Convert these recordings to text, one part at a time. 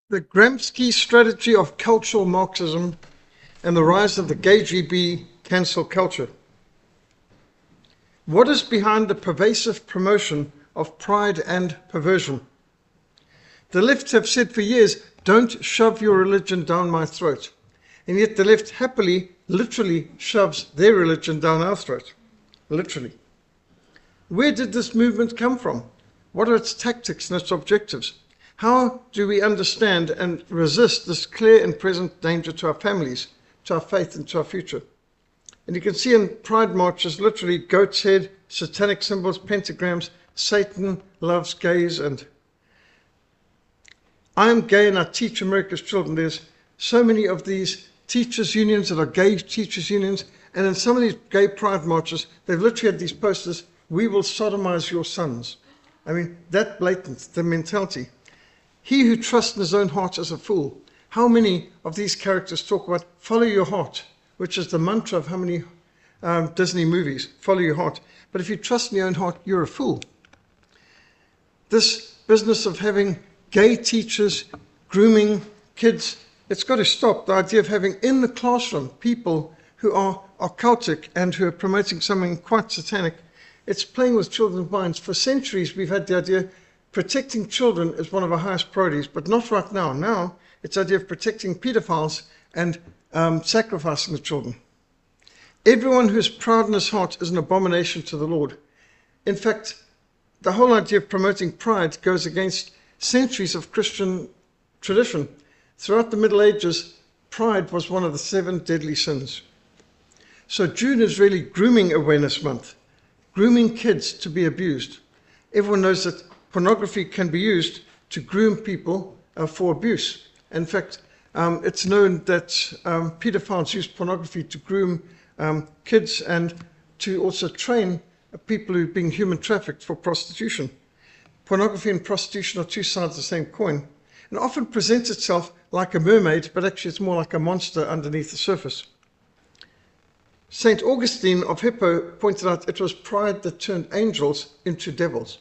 The Gramsci Strategy of Cultural Marxism and the Rise of the Gay GB Cancel Culture. What is behind the pervasive promotion of pride and perversion? The left have said for years, don't shove your religion down my throat. And yet the left happily, literally shoves their religion down our throat. Literally. Where did this movement come from? What are its tactics and its objectives? How do we understand and resist this clear and present danger to our families, to our faith, and to our future? And you can see in pride marches literally goat's head, satanic symbols, pentagrams, Satan loves gays, and I am gay and I teach America's children. There's so many of these teachers' unions that are gay teachers' unions, and in some of these gay pride marches, they've literally had these posters, we will sodomize your sons. I mean, that blatant, the mentality. He who trusts in his own heart is a fool. How many of these characters talk about follow your heart, which is the mantra of how many Disney movies, follow your heart. But if you trust in your own heart, you're a fool. This business of having gay teachers, grooming kids, it's got to stop. The idea of having in the classroom people who are occultic and who are promoting something quite satanic, it's playing with children's minds. For centuries, we've had the idea protecting children is one of our highest priorities, but not right now. Now, it's the idea of protecting pedophiles and sacrificing the children. Everyone who is proud in his heart is an abomination to the Lord. In fact, the whole idea of promoting pride goes against centuries of Christian tradition. Throughout the Middle Ages, pride was one of the 7 deadly sins. So June is really Grooming Awareness Month, grooming kids to be abused. Everyone knows that pornography can be used to groom people for abuse. In fact, it's known that pedophiles use pornography to groom kids and to also train people who are being human trafficked for prostitution. Pornography and prostitution are two sides of the same coin, and often presents itself like a mermaid, but actually it's more like a monster underneath the surface. St. Augustine of Hippo pointed out it was pride that turned angels into devils.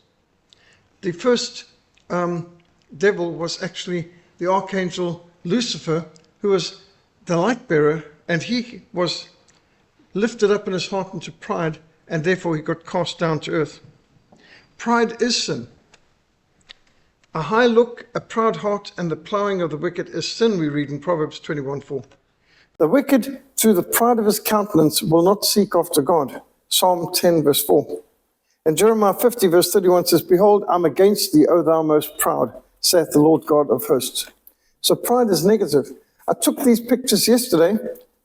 The first devil was actually the archangel Lucifer, who was the light bearer, and he was lifted up in his heart into pride, and therefore he got cast down to earth. Pride is sin. A high look, a proud heart, and the ploughing of the wicked is sin, we read in Proverbs 21:4. The wicked, through the pride of his countenance, will not seek after God. Psalm 10, verse 4. And Jeremiah 50, verse 31 says, Behold, I'm against thee, O thou most proud, saith the Lord God of hosts. So pride is negative. I took these pictures yesterday.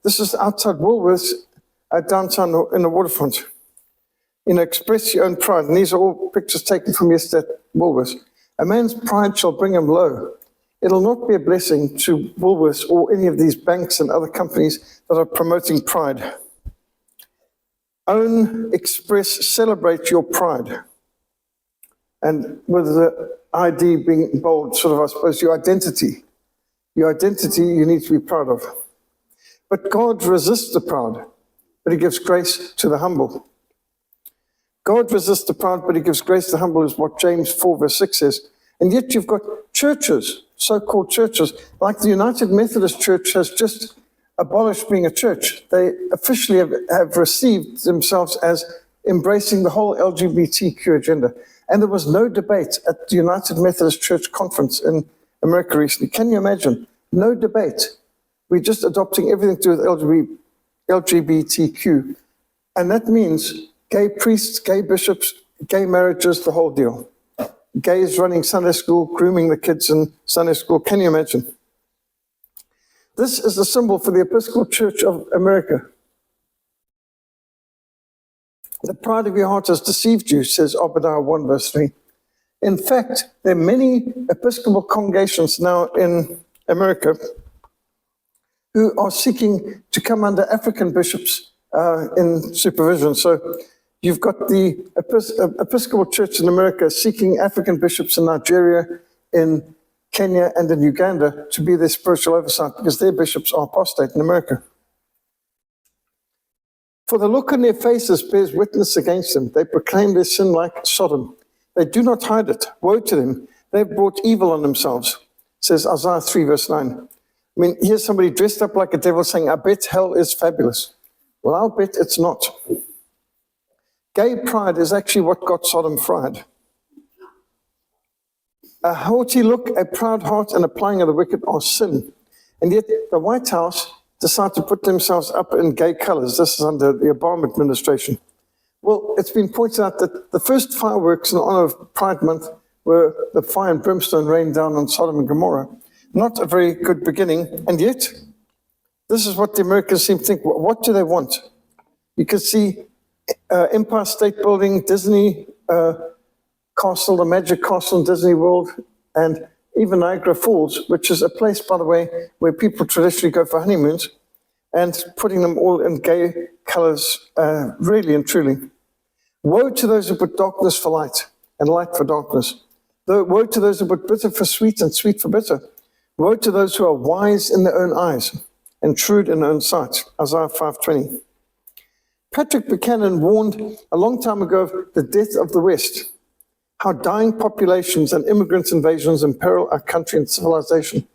This is outside Woolworths, downtown in the waterfront. Express your own pride. And these are all pictures taken from yesterday at Woolworths. A man's pride shall bring him low. It'll not be a blessing to Woolworths or any of these banks and other companies that are promoting pride. Own, express, celebrate your pride. And with the ID being bold, sort of, I suppose, your identity. Your identity you need to be proud of. But God resists the proud, but he gives grace to the humble. God resists the proud, but he gives grace to the humble, is what James 4, verse 6 says. And yet you've got churches, so-called churches, like the United Methodist Church has just abolished being a church. They officially have received themselves as embracing the whole LGBTQ agenda. And there was no debate at the United Methodist Church conference in America recently. Can you imagine? No debate. We're just adopting everything to do with LGBTQ. And that means gay priests, gay bishops, gay marriages, the whole deal. Gays running Sunday school, grooming the kids in Sunday school. Can you imagine? This is the symbol for the Episcopal Church of America. The pride of your heart has deceived you, says Obadiah 1, verse 3. In fact, there are many Episcopal congregations now in America who are seeking to come under African bishops in supervision. So you've got the Episcopal Church in America seeking African bishops in Nigeria, in Kenya, and in Uganda to be their spiritual oversight because their bishops are apostate in America. For the look on their faces bears witness against them. They proclaim their sin like Sodom. They do not hide it. Woe to them. They've brought evil on themselves. says Isaiah 3, verse 9. I mean, here's somebody dressed up like a devil saying, I bet hell is fabulous. Well, I'll bet it's not. Gay pride is actually what got Sodom fried. A haughty look, a proud heart, and applying of the wicked are sin. And yet the White House decided to put themselves up in gay colors. This is under the Obama administration. Well, it's been pointed out that the first fireworks in honor of Pride Month were the fire and brimstone rained down on Sodom and Gomorrah. Not a very good beginning, and yet this is what the Americans seem to think. What do they want? You can see Empire State Building, Disney Castle, the Magic Castle in Disney World, and even Niagara Falls, which is a place, by the way, where people traditionally go for honeymoons, and putting them all in gay colors, really and truly. Woe to those who put darkness for light and light for darkness. Woe to those who put bitter for sweet and sweet for bitter. Woe to those who are wise in their own eyes and shrewd in their own sight. Isaiah 5:20. Patrick Buchanan warned a long time ago of the death of the West, how dying populations and immigrant invasions imperil our country and civilization.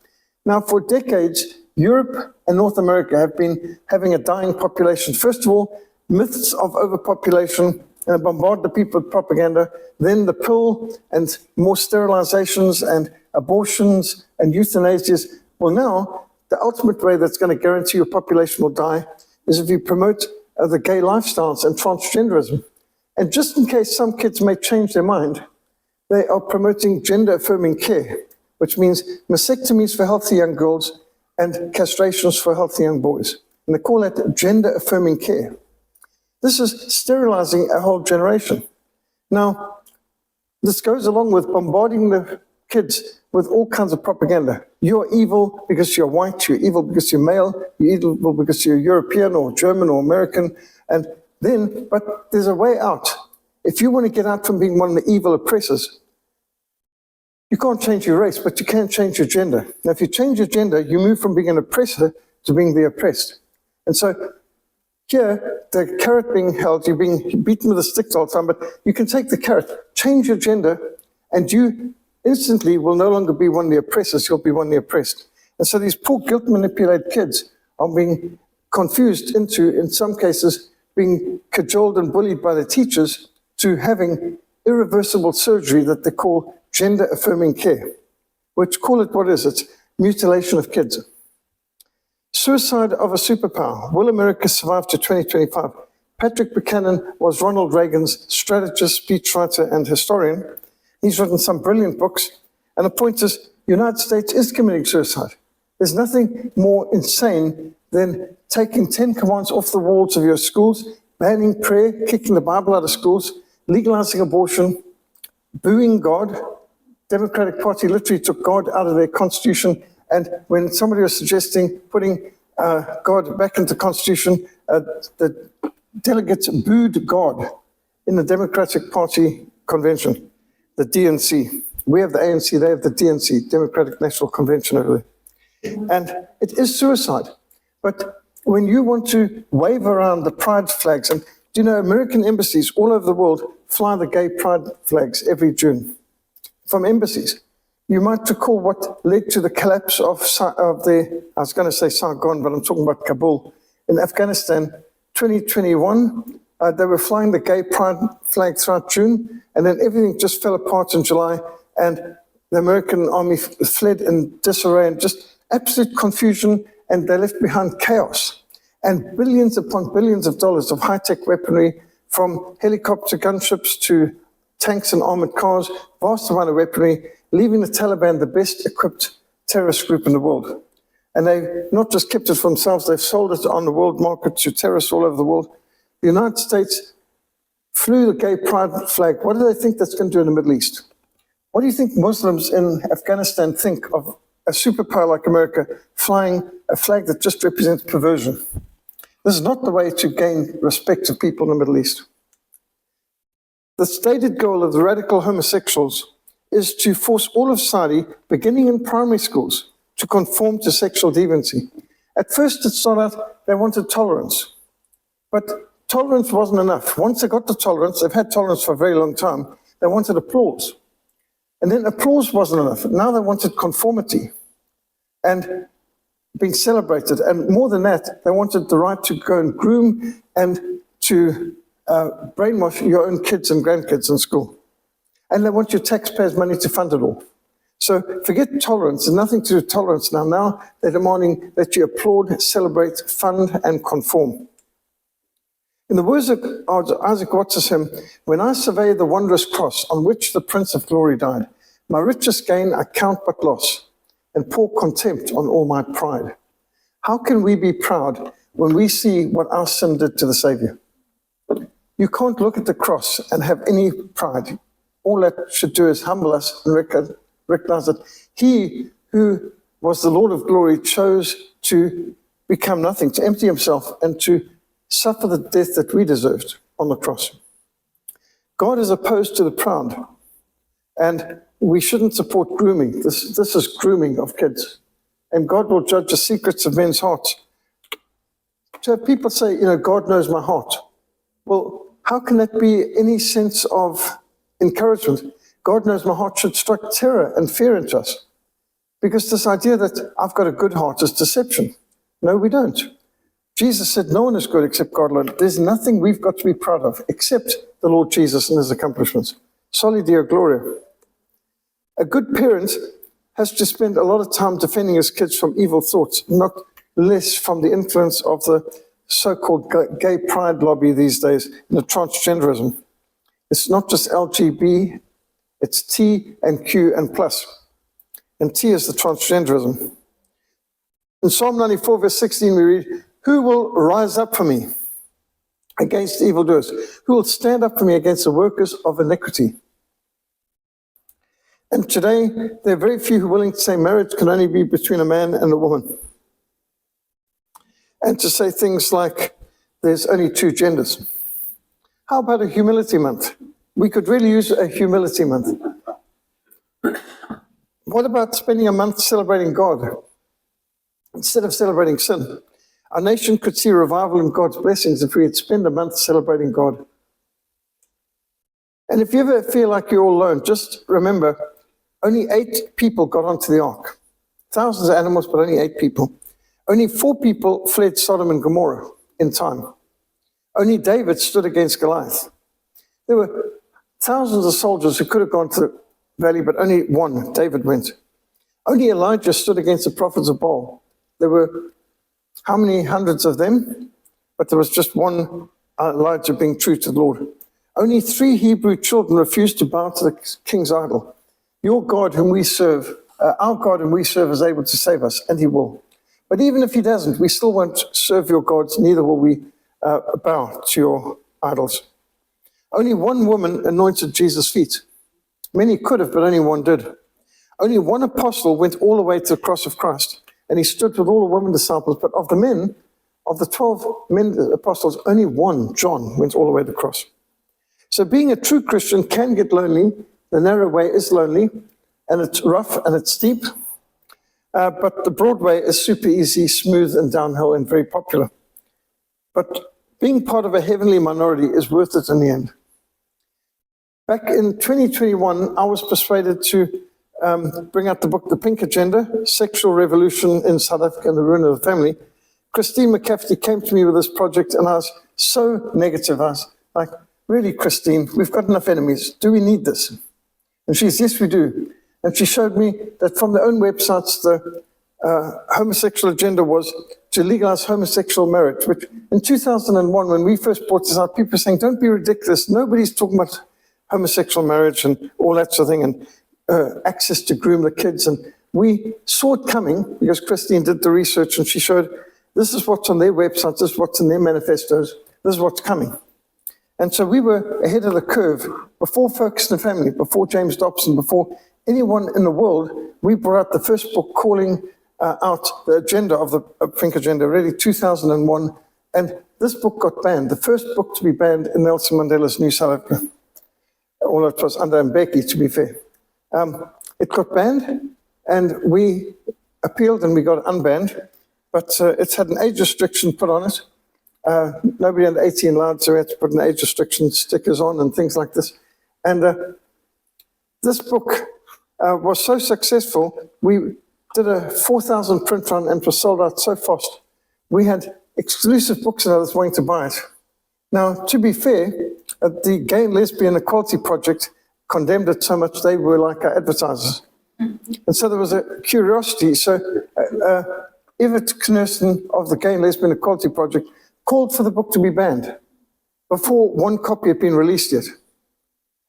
Now, for decades, Europe and North America have been having a dying population. First of all, myths of overpopulation and bombard the people with propaganda, then the pill and more sterilizations and abortions and euthanasias. Well, now, the ultimate way that's going to guarantee your population will die is if you promote the gay lifestyles and transgenderism. And just in case some kids may change their mind, they are promoting gender-affirming care, which means mastectomies for healthy young girls and castrations for healthy young boys. And they call that gender-affirming care. This is sterilizing a whole generation. Now, this goes along with bombarding the kids with all kinds of propaganda. You're evil because you're white, you're evil because you're male, you're evil because you're European or German or American. And then, but there's a way out. If you want to get out from being one of the evil oppressors, you can't change your race, but you can change your gender. Now, if you change your gender, you move from being an oppressor to being the oppressed. And so here, the carrot being held, you're being beaten with a stick all the time, but you can take the carrot, change your gender, and you instantly will no longer be one of the oppressors, you'll be one of the oppressed. And so these poor guilt-manipulated kids are being confused into, in some cases, being cajoled and bullied by the teachers to having irreversible surgery that they call gender-affirming care, which call it what is it? Mutilation of kids. Suicide of a superpower. Will America survive to 2025? Patrick Buchanan was Ronald Reagan's strategist, speechwriter, and historian. He's written some brilliant books. And the point is, the United States is committing suicide. There's nothing more insane than taking 10 commands off the walls of your schools, banning prayer, kicking the Bible out of schools, legalizing abortion, booing God. Democratic Party literally took God out of their constitution. And when somebody was suggesting putting God back into the Constitution, the delegates booed God in the Democratic Party convention, the DNC. We have the ANC, they have the DNC, Democratic National Convention over there. And it is suicide. But when you want to wave around the pride flags, and do you know American embassies all over the world fly the gay pride flags every June from embassies. You might recall what led to the collapse of the, I was going to say Saigon, but I'm talking about Kabul. In Afghanistan, 2021, they were flying the gay pride flag throughout June, and then everything just fell apart in July, and the American army fled in disarray and just absolute confusion, and they left behind chaos. And billions upon billions of dollars of high-tech weaponry, from helicopter gunships to tanks and armored cars, vast amount of weaponry, leaving the Taliban the best equipped terrorist group in the world. And they've not just kept it for themselves, they've sold it on the world market to terrorists all over the world. The United States flew the gay pride flag. What do they think that's going to do in the Middle East? What do you think Muslims in Afghanistan think of a superpower like America flying a flag that just represents perversion? This is not the way to gain respect of people in the Middle East. The stated goal of the radical homosexuals is to force all of society, beginning in primary schools, to conform to sexual deviancy. At first, it started out they wanted tolerance. But tolerance wasn't enough. Once they got the tolerance, they've had tolerance for a very long time, they wanted applause. And then applause wasn't enough. Now they wanted conformity and being celebrated. And more than that, they wanted the right to go and groom and to brainwash your own kids and grandkids in school. And they want your taxpayers' money to fund it all. So forget tolerance. There's nothing to do with tolerance now. Now they're demanding that you applaud, celebrate, fund, and conform. In the words of Isaac Watts's hymn, when I survey the wondrous cross on which the Prince of Glory died, my richest gain I count but loss, and pour contempt on all my pride. How can we be proud when we see what our sin did to the Savior? You can't look at the cross and have any pride. All that should do is humble us and recognize that he who was the Lord of glory chose to become nothing, to empty himself and to suffer the death that we deserved on the cross. God is opposed to the proud, and we shouldn't support grooming. This is grooming of kids. And God will judge the secrets of men's hearts. To have people say, God knows my heart. Well, how can that be any sense of encouragement? God knows my heart should strike terror and fear into us. Because this idea that I've got a good heart is deception. No, we don't. Jesus said no one is good except God alone. There's nothing we've got to be proud of except the Lord Jesus and his accomplishments. Soli Deo Gloria. A good parent has to spend a lot of time defending his kids from evil thoughts, not less from the influence of the so-called gay pride lobby these days, and the transgenderism. It's not just LGB, it's T and Q and plus. And T is the transgenderism. In Psalm 94, verse 16, we read, who will rise up for me against evildoers? Who will stand up for me against the workers of iniquity? And today, there are very few who are willing to say marriage can only be between a man and a woman. And to say things like, there's only two genders. How about a humility month? We could really use a humility month. What about spending a month celebrating God instead of celebrating sin? Our nation could see revival in God's blessings if we had spent a month celebrating God. And if you ever feel like you're all alone, just remember, only 8 people got onto the ark. Thousands of animals, but only 8 people. Only 4 people fled Sodom and Gomorrah in time. Only David stood against Goliath. There were thousands of soldiers who could have gone to the valley, but only one, David, went. Only Elijah stood against the prophets of Baal. There were how many hundreds of them? But there was just one Elijah being true to the Lord. Only 3 Hebrew children refused to bow to the king's idol. Your God whom we serve, our God whom we serve is able to save us, and he will. But even if he doesn't, we still won't serve your gods, neither will we bow to your idols. Only one woman anointed Jesus' feet. Many could have, but only one did. Only one apostle went all the way to the cross of Christ, and he stood with all the women disciples. But of the men, of the 12 men apostles, only one, John, went all the way to the cross. So being a true Christian can get lonely. The narrow way is lonely, and it's rough and it's steep. But the broad way is super easy, smooth, and downhill, and very popular. But being part of a heavenly minority is worth it in the end. Back in 2021, I was persuaded to bring out the book, The Pink Agenda, Sexual Revolution in South Africa and the Ruin of the Family. Christine McCafferty came to me with this project, and I was so negative. I was like, really, Christine, we've got enough enemies. Do we need this? And she says, yes, we do. And she showed me that from their own websites, the homosexual agenda was to legalize homosexual marriage, which in 2001, when we first brought this out, people were saying, don't be ridiculous. Nobody's talking about homosexual marriage and all that sort of thing, and access to groom the kids. And we saw it coming because Christine did the research, and she showed this is what's on their websites, this is what's in their manifestos, this is what's coming. And so we were ahead of the curve. Before Focus on the Family, before James Dobson, before anyone in the world, we brought out the first book calling out the agenda of the Pink Agenda, really 2001. And this book got banned, the first book to be banned in Nelson Mandela's New South Africa. Although it was under Mbeki, to be fair. It got banned, and we appealed and we got unbanned, but it's had an age restriction put on it. Nobody under 18 allowed, so we had to put an age restriction stickers on and things like this. And this book was so successful, we did a 4,000 print run and it was sold out so fast. We had exclusive books and others wanting to buy it. Now, to be fair, the Gay and Lesbian Equality Project condemned it so much they were like our advertisers. And so there was a curiosity. So Everett Knudsen of the Gay and Lesbian Equality Project called for the book to be banned before one copy had been released yet.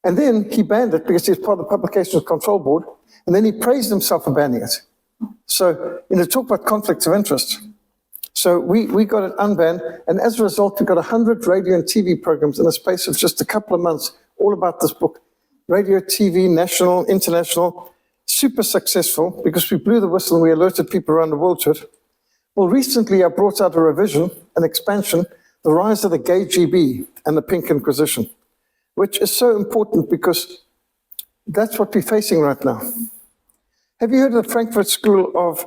And then he banned it because he was part of the Publications Control Board, and then he praised himself for banning it. So, talk about conflicts of interest. So we got it unbanned, and as a result, we got 100 radio and TV programs in the space of just a couple of months, all about this book. Radio, TV, national, international, super successful because we blew the whistle and we alerted people around the world to it. Well, recently I brought out a revision, an expansion, The Rise of the Gay GB and the Pink Inquisition, which is so important because that's what we're facing right now. Have you heard of the Frankfurt School of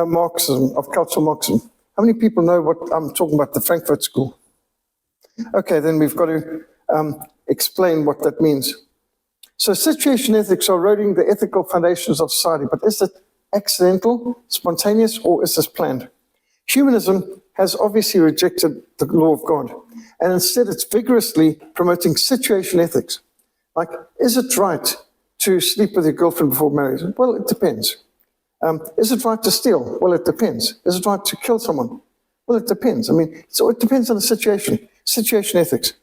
Marxism, of cultural Marxism? How many people know what I'm talking about, the Frankfurt School? Okay, then we've got to explain what that means. So situation ethics are eroding the ethical foundations of society, but is it accidental, spontaneous, or is this planned? Humanism has obviously rejected the law of God, and instead it's vigorously promoting situation ethics. Like, is it right to sleep with your girlfriend before marriage? Well, it depends. Is it right to steal? Well, it depends. Is it right to kill someone? Well, it depends. So it depends on the situation. Situation ethics.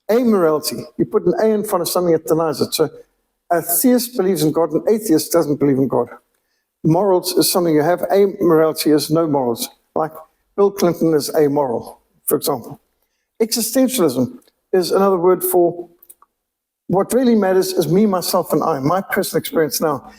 Amorality. You put an A in front of something that denies it. So a theist believes in God, an atheist doesn't believe in God. Morals is something you have. Amorality is no morals. Like Bill Clinton is amoral, for example. Existentialism is another word for what really matters is me, myself, and I, my personal experience now.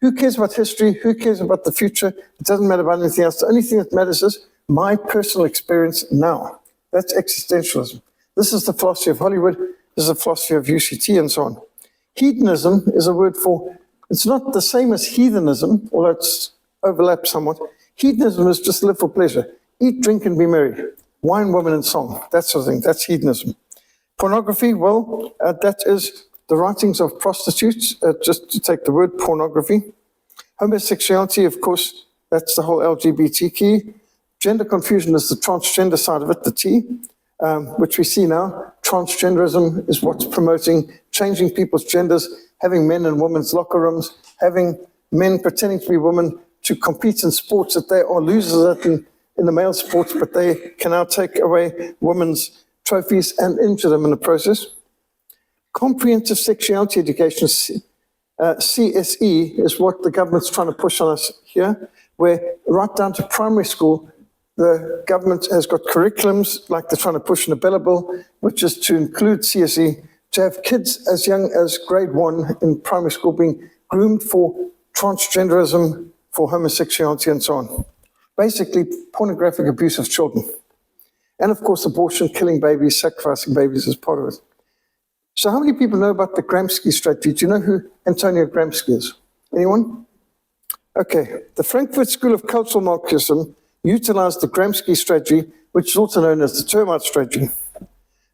Who cares about history? Who cares about the future? It doesn't matter about anything else. The only thing that matters is my personal experience now. That's existentialism. This is the philosophy of Hollywood. This is the philosophy of UCT and so on. Hedonism is a word for, it's not the same as heathenism, although it's overlapped somewhat. Hedonism is just live for pleasure. Eat, drink, and be merry. Wine, woman, and song. That sort of thing. That's hedonism. Pornography, well, that is the writings of prostitutes, just to take the word pornography. Homosexuality, of course, that's the whole LGBTQ. Gender confusion is the transgender side of it, the T, which we see now. Transgenderism is what's promoting changing people's genders, having men in women's locker rooms, having men pretending to be women to compete in sports that they are losers at in the male sports, but they can now take away women's trophies and injure them in the process. Comprehensive sexuality education, CSE, is what the government's trying to push on us here, where right down to primary school, the government has got curriculums like they're trying to push in the Bella Bill, which is to include CSE, to have kids as young as grade 1 in primary school being groomed for transgenderism, for homosexuality and so on. Basically, pornographic abuse of children. And of course, abortion, killing babies, sacrificing babies is part of it. So how many people know about the Gramsci Strategy? Do you know who Antonio Gramsci is? Anyone? Okay, the Frankfurt School of Cultural Marxism utilized the Gramsci Strategy, which is also known as the Termite Strategy.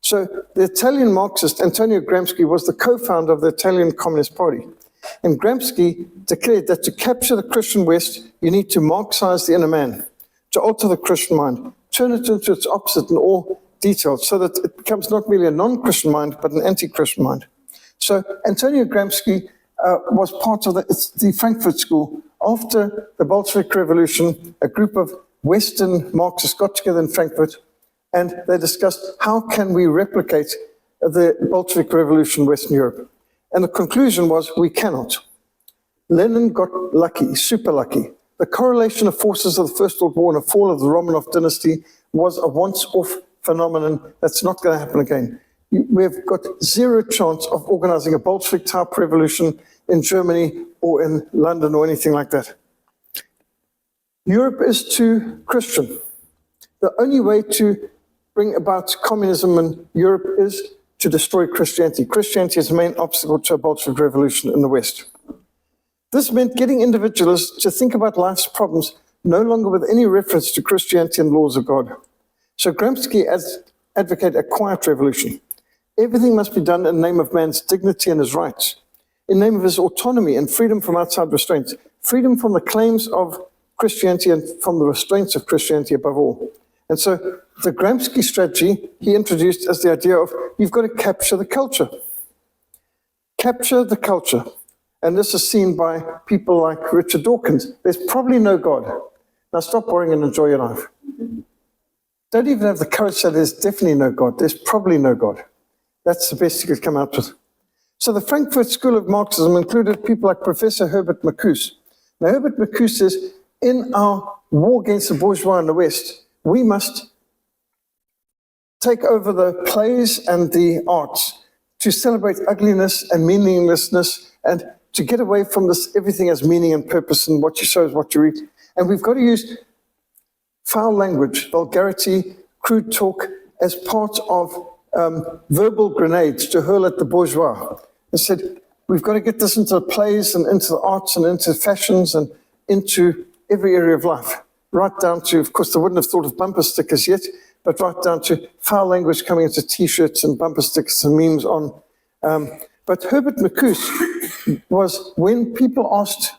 So the Italian Marxist Antonio Gramsci was the co-founder of the Italian Communist Party. And Gramsci declared that to capture the Christian West, you need to Marxize the inner man, to alter the Christian mind, turn it into its opposite in all details, so that it becomes not merely a non-Christian mind, but an anti-Christian mind. So Antonio Gramsci was part of the Frankfurt School. After the Bolshevik Revolution, a group of Western Marxists got together in Frankfurt, and they discussed how can we replicate the Bolshevik Revolution in Western Europe. And the conclusion was, we cannot. Lenin got lucky, super lucky. The correlation of forces of the First World War and the fall of the Romanov dynasty was a once-off phenomenon that's not going to happen again. We've got zero chance of organizing a Bolshevik-type revolution in Germany or in London or anything like that. Europe is too Christian. The only way to bring about communism in Europe is to destroy Christianity. Christianity is the main obstacle to a Bolshevik revolution in the West. This meant getting individuals to think about life's problems no longer with any reference to Christianity and laws of God. So Gramsci advocated a quiet revolution. Everything must be done in the name of man's dignity and his rights. in name of his autonomy and freedom from outside restraints, freedom from the claims of Christianity and from the restraints of Christianity above all. And so the Gramsci strategy he introduced as the idea of you've got to capture the culture. Capture the culture. And this is seen by people like Richard Dawkins. There's probably no God. Now stop worrying and enjoy your life. Don't even have the courage to say there's definitely no God. There's probably no God. That's the best you could come out with. So the Frankfurt School of Marxism included people like Professor Herbert Marcuse. Now Herbert Marcuse says, in our war against the bourgeois in the West, we must take over the plays and the arts to celebrate ugliness and meaninglessness and to get away from this everything has meaning and purpose and what you sow is what you reap. And we've got to use foul language, vulgarity, crude talk as part of verbal grenades to hurl at the bourgeois. I said, we've got to get this into the plays and into the arts and into fashions and into every area of life. Right down to, of course, they wouldn't have thought of bumper stickers yet, but right down to foul language coming into T-shirts and bumper stickers and memes on. But Herbert Marcuse was, when people asked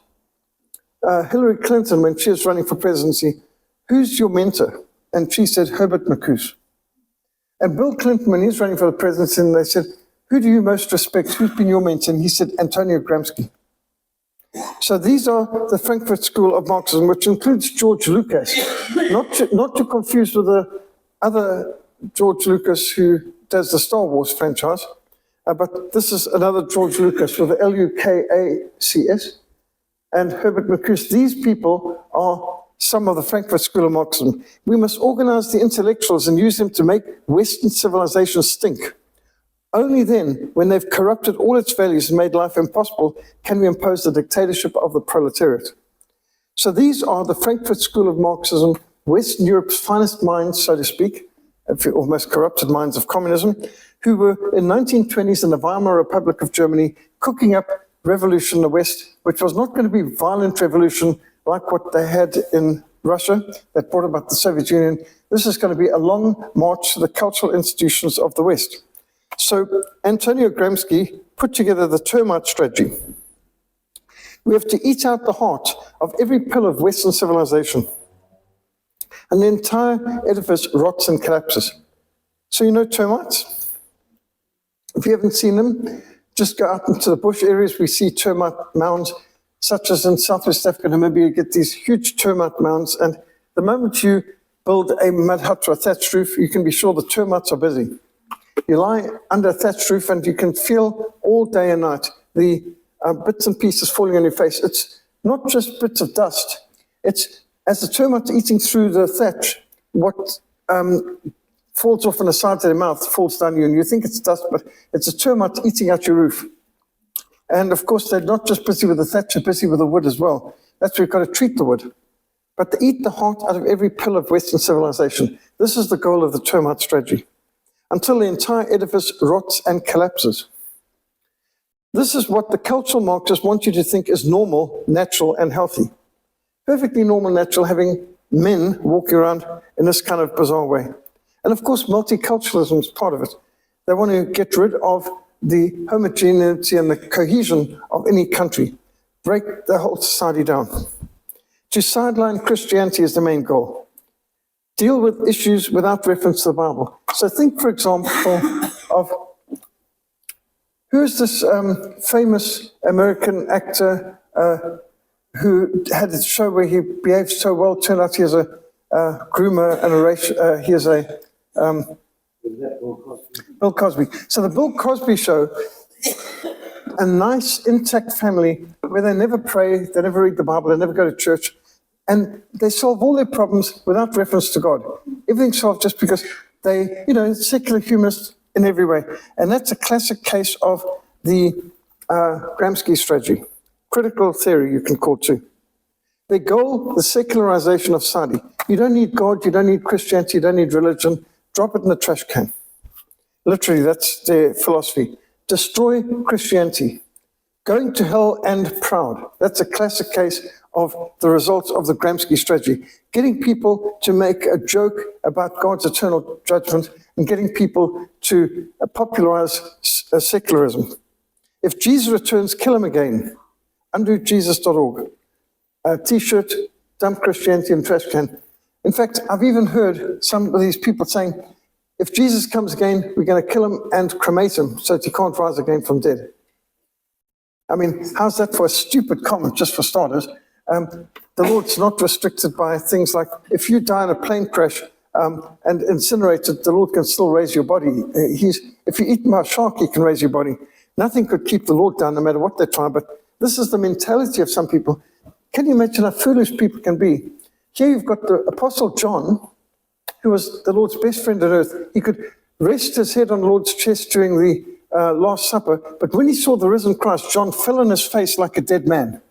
Hillary Clinton, when she was running for presidency, who's your mentor? And she said, Herbert Marcuse. And Bill Clinton, when he was running for the presidency, and they said, who do you most respect? Who's been your mentor? And he said, Antonio Gramsci. So these are the Frankfurt School of Marxism, which includes George Lucas, not to confuse with the other George Lucas who does the Star Wars franchise, but this is another George Lucas with the Lukacs and Herbert Marcuse. These people are some of the Frankfurt School of Marxism. We must organize the intellectuals and use them to make Western civilization stink. Only then, when they've corrupted all its values and made life impossible, can we impose the dictatorship of the proletariat. So these are the Frankfurt School of Marxism, Western Europe's finest minds, so to speak, or most corrupted minds of communism, who were in 1920s in the Weimar Republic of Germany cooking up revolution in the West, which was not going to be violent revolution like what they had in Russia that brought about the Soviet Union. This is going to be a long march to the cultural institutions of the West. So Antonio Gramsci put together the termite strategy. We have to eat out the heart of every pillar of Western civilization. And the entire edifice rots and collapses. So you know termites? If you haven't seen them, just go out into the bush areas. We see termite mounds, such as in Southwest Africa, Namibia, you get these huge termite mounds. And the moment you build a mud hut or a thatched roof, you can be sure the termites are busy. You lie under a thatched roof and you can feel all day and night the bits and pieces falling on your face. It's not just bits of dust. It's as the termites eating through the thatch, what falls off on the sides of their mouth falls down you, and you think it's dust, but it's a termite eating out your roof. And of course, they're not just busy with the thatch, they're busy with the wood as well. That's where you've got to treat the wood. But they eat the heart out of every pillar of Western civilization. This is the goal of the termite strategy, until the entire edifice rots and collapses. This is what the cultural Marxists want you to think is normal, natural, and healthy. Perfectly normal, natural, having men walking around in this kind of bizarre way. And of course, multiculturalism is part of it. They want to get rid of the homogeneity and the cohesion of any country, break the whole society down. To sideline Christianity is the main goal. Deal with issues without reference to the Bible. So think, for example, of who is this famous American actor who had a show where he behaved so well, turned out he is a groomer and a racial, he is a Bill Cosby. So the Bill Cosby show, a nice, intact family where they never pray, they never read the Bible, they never go to church, and they solve all their problems without reference to God. Everything's solved just because they, secular humanists in every way. And that's a classic case of the Gramsci strategy. Critical theory, you can call it too. Their goal, the secularization of society. You don't need God, you don't need Christianity, you don't need religion. Drop it in the trash can. Literally, that's their philosophy. Destroy Christianity. Going to hell and proud. That's a classic case of the results of the Gramsci strategy. Getting people to make a joke about God's eternal judgment and getting people to popularize secularism. If Jesus returns, kill him again. undojesus.org. T-shirt, dump Christianity in trash can. In fact, I've even heard some of these people saying, if Jesus comes again, we're going to kill him and cremate him so that he can't rise again from dead. I mean, how's that for a stupid comment, just for starters? The Lord's not restricted by things like, if you die in a plane crash and incinerated, the Lord can still raise your body. If you're eaten by a shark, he can raise your body. Nothing could keep the Lord down, no matter what they try. But this is the mentality of some people. Can you imagine how foolish people can be? Here you've got the Apostle John, who was the Lord's best friend on earth. He could rest his head on the Lord's chest during the Last Supper, but when he saw the risen Christ, John fell on his face like a dead man.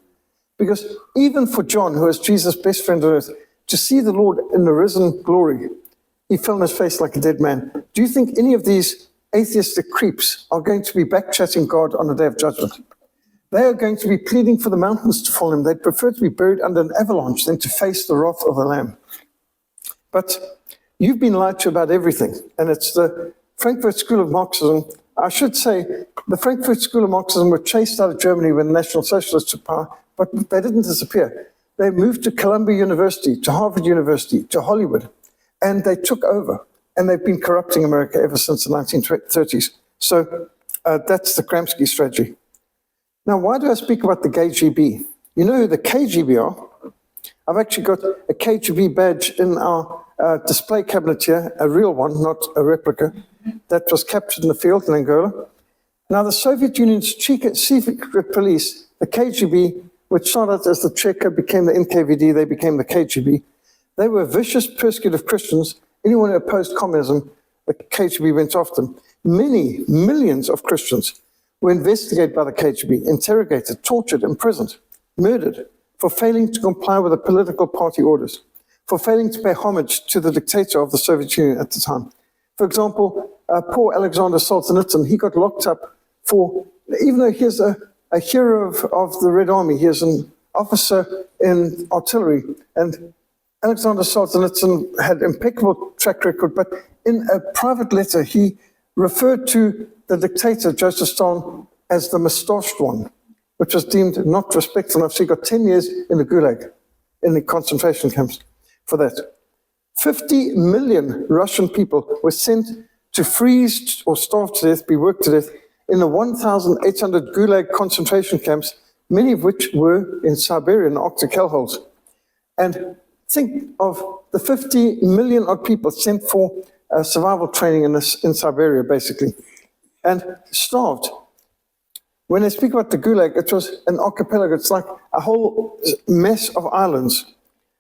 Because even for John, who was Jesus' best friend on earth, to see the Lord in the risen glory, he fell on his face like a dead man. Do you think any of these atheistic creeps are going to be back-chatting God on the day of judgment? They are going to be pleading for the mountains to fall in. They'd prefer to be buried under an avalanche than to face the wrath of the Lamb. But you've been lied to about everything, and it's the Frankfurt School of Marxism. I should say, the Frankfurt School of Marxism were chased out of Germany when the National Socialists took power, but they didn't disappear. They moved to Columbia University, to Harvard University, to Hollywood, and they took over. And they've been corrupting America ever since the 1930s. So that's the Gramsci Strategy. Now, why do I speak about the KGB? You know who the KGB are? I've actually got a KGB badge in our display cabinet here, a real one, not a replica, that was captured in the field in Angola. Now, the Soviet Union's secret police, the KGB, which started as the Cheka, became the NKVD, they became the KGB. They were vicious, persecutive Christians. Anyone who opposed communism, the KGB went after them. Many, millions of Christians were investigated by the KGB, interrogated, tortured, imprisoned, murdered for failing to comply with the political party orders, for failing to pay homage to the dictator of the Soviet Union at the time. For example, poor Alexander Solzhenitsyn, he got locked up for, even though he is a hero of the Red Army, he is an officer in artillery, and Alexander Solzhenitsyn had impeccable track record, but in a private letter, he referred to the dictator, Joseph Stalin, as the mustached one, which was deemed not respectful enough. So he got 10 years in the Gulag, in the concentration camps for that. 50 million Russian people were sent to freeze or starve to death, be worked to death, in the 1,800 Gulag concentration camps, many of which were in Siberia, in Arctic hellholes. And think of the 50 million odd people sent for survival training in Siberia, basically, and starved. When they speak about the Gulag, it was an archipelago. It's like a whole mess of islands.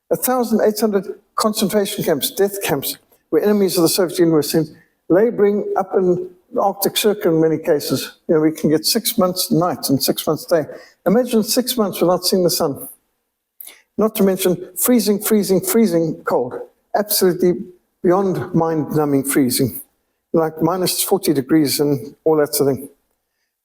1,800 concentration camps, death camps, where enemies of the Soviet Union were sent, laboring up in the Arctic Circle in many cases. You know, we can get 6 months night and 6 months day. Imagine 6 months without seeing the sun. Not to mention freezing, freezing, freezing cold. Absolutely beyond mind-numbing freezing. Like minus 40 degrees and all that sort of thing.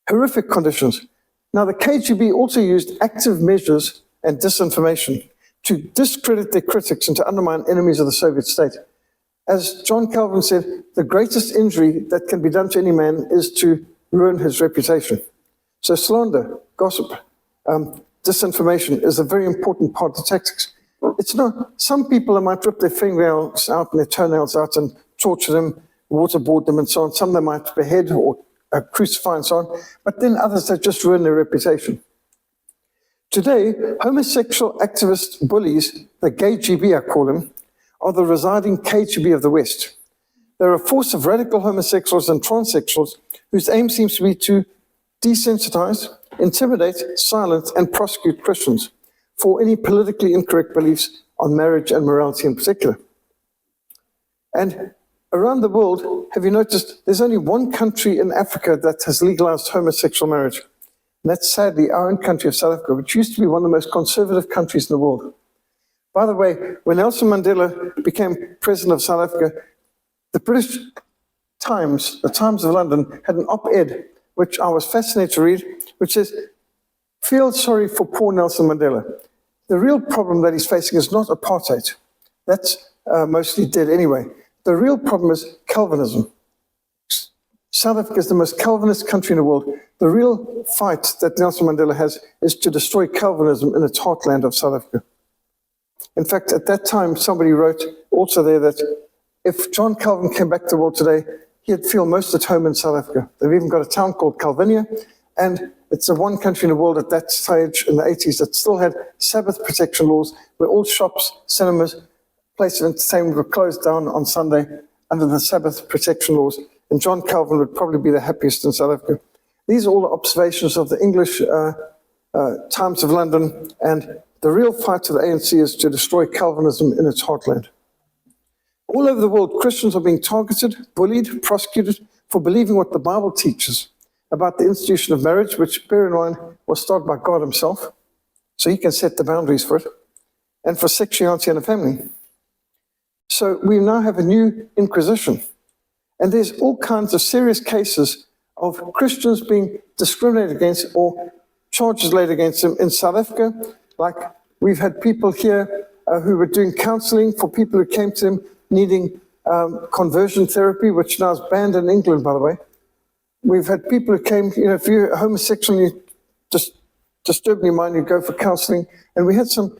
Horrific conditions. Now, the KGB also used active measures and disinformation to discredit their critics and to undermine enemies of the Soviet state. As John Calvin said, the greatest injury that can be done to any man is to ruin his reputation. So slander, gossip, disinformation is a very important part of the tactics. It's not, some people might rip their fingernails out and their toenails out and torture them, waterboard them and so on. Some they might behead or crucify and so on. But then others, they just ruin their reputation. Today, homosexual activist bullies, the gay GB I call them, are the residing KGB of the West. They're a force of radical homosexuals and transsexuals whose aim seems to be to desensitize, intimidate, silence, and prosecute Christians for any politically incorrect beliefs on marriage and morality in particular. And around the world, have you noticed there's only one country in Africa that has legalized homosexual marriage? And that's sadly our own country of South Africa, which used to be one of the most conservative countries in the world. By the way, when Nelson Mandela became president of South Africa, the British Times, the Times of London, had an op-ed, which I was fascinated to read, which says, feel sorry for poor Nelson Mandela. The real problem that he's facing is not apartheid. That's mostly dead anyway. The real problem is Calvinism. South Africa is the most Calvinist country in the world. The real fight that Nelson Mandela has is to destroy Calvinism in its heartland of South Africa. In fact, at that time, somebody wrote also there that if John Calvin came back to the world today, he'd feel most at home in South Africa. They've even got a town called Calvinia, and it's the one country in the world at that stage in the 80s that still had Sabbath protection laws, where all shops, cinemas, places of entertainment were closed down on Sunday under the Sabbath protection laws. And John Calvin would probably be the happiest in South Africa. These are all the observations of the English Times of London, and the real fight of the ANC is to destroy Calvinism in its heartland. All over the world, Christians are being targeted, bullied, prosecuted for believing what the Bible teaches about the institution of marriage, which, bear in mind, was started by God himself, so he can set the boundaries for it, and for sexuality and the family. So we now have a new inquisition. And there's all kinds of serious cases of Christians being discriminated against or charges laid against them in South Africa. Like we've had people here who were doing counseling for people who came to them needing conversion therapy, which now is banned in England, by the way. We've had people who came, if you're homosexual and you just disturb your mind, you go for counseling. And we had some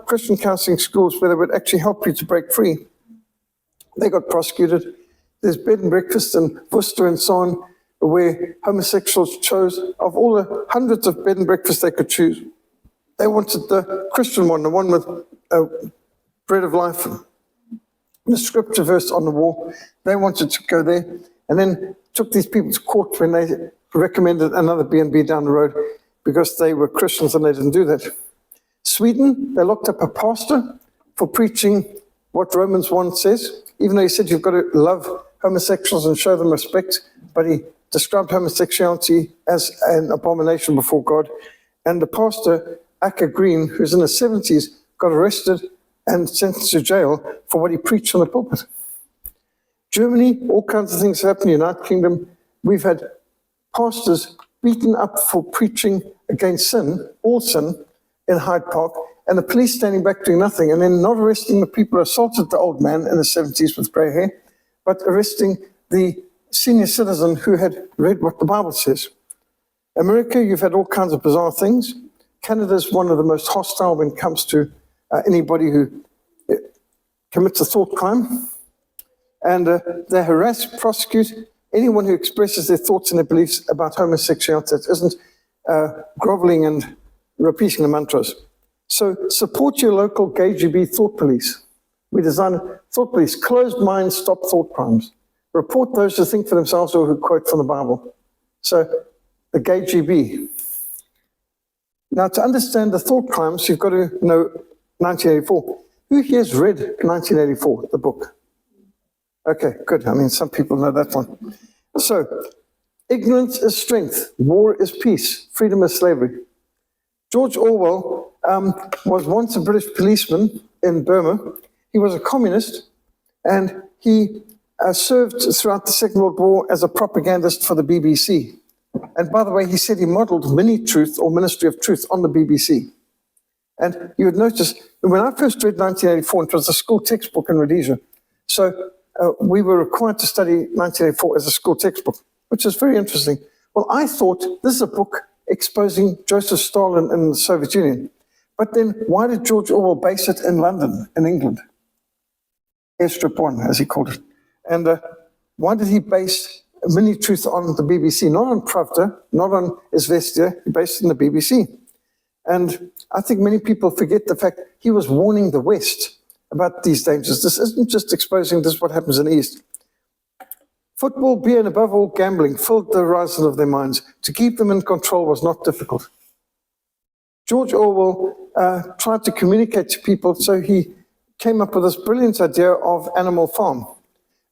Christian counseling schools where they would actually help you to break free. They got prosecuted. There's bed and breakfast in Worcester and so on, where homosexuals chose, of all the hundreds of bed and breakfasts they could choose, they wanted the Christian one, the one with bread of life, the scripture verse on the wall. They wanted to go there, and then took these people to court when they recommended another B&B down the road because they were Christians and they didn't do that. Sweden, they locked up a pastor for preaching what Romans 1 says, even though he said you've got to love homosexuals and show them respect, but he described homosexuality as an abomination before God. And the pastor, Acker Green, who's in his 70s, got arrested and sentenced to jail for what he preached on the pulpit. Germany, all kinds of things happen. United Kingdom, we've had pastors beaten up for preaching against sin, all sin, in Hyde Park, and the police standing back doing nothing, and then not arresting the people who assaulted the old man in his 70s with grey hair, but arresting the senior citizen who had read what the Bible says. America, you've had all kinds of bizarre things. Canada is one of the most hostile when it comes to anybody who commits a thought crime. And they harass, prosecute anyone who expresses their thoughts and their beliefs about homosexuality that isn't groveling and repeating the mantras. So support your local gay GB thought police. We design thought police, closed minds, stop thought crimes. Report those who think for themselves or who quote from the Bible. So the gay GB. Now, to understand the thought crimes, you've got to know 1984. Who here has read 1984, the book? Okay, good. I mean, some people know that one. So, ignorance is strength, war is peace, freedom is slavery. George Orwell was once a British policeman in Burma. He was a communist, and he served throughout the Second World War as a propagandist for the BBC. And by the way, he said he modeled Mini-Truth or Ministry of Truth on the BBC. And you would notice, when I first read 1984, it was a school textbook in Rhodesia. So we were required to study 1984 as a school textbook, which is very interesting. Well, I thought this is a book exposing Joseph Stalin in the Soviet Union. But then why did George Orwell base it in London, in England? Airstrip 1, as he called it. And why did he base Mini-Truth on the BBC? Not on Pravda, not on Izvestia, he based it on the BBC. And I think many people forget the fact he was warning the West about these dangers. This isn't just exposing this what happens in the East. Football, beer, and above all gambling filled the horizon of their minds. To keep them in control was not difficult. George Orwell tried to communicate to people, so he came up with this brilliant idea of Animal Farm.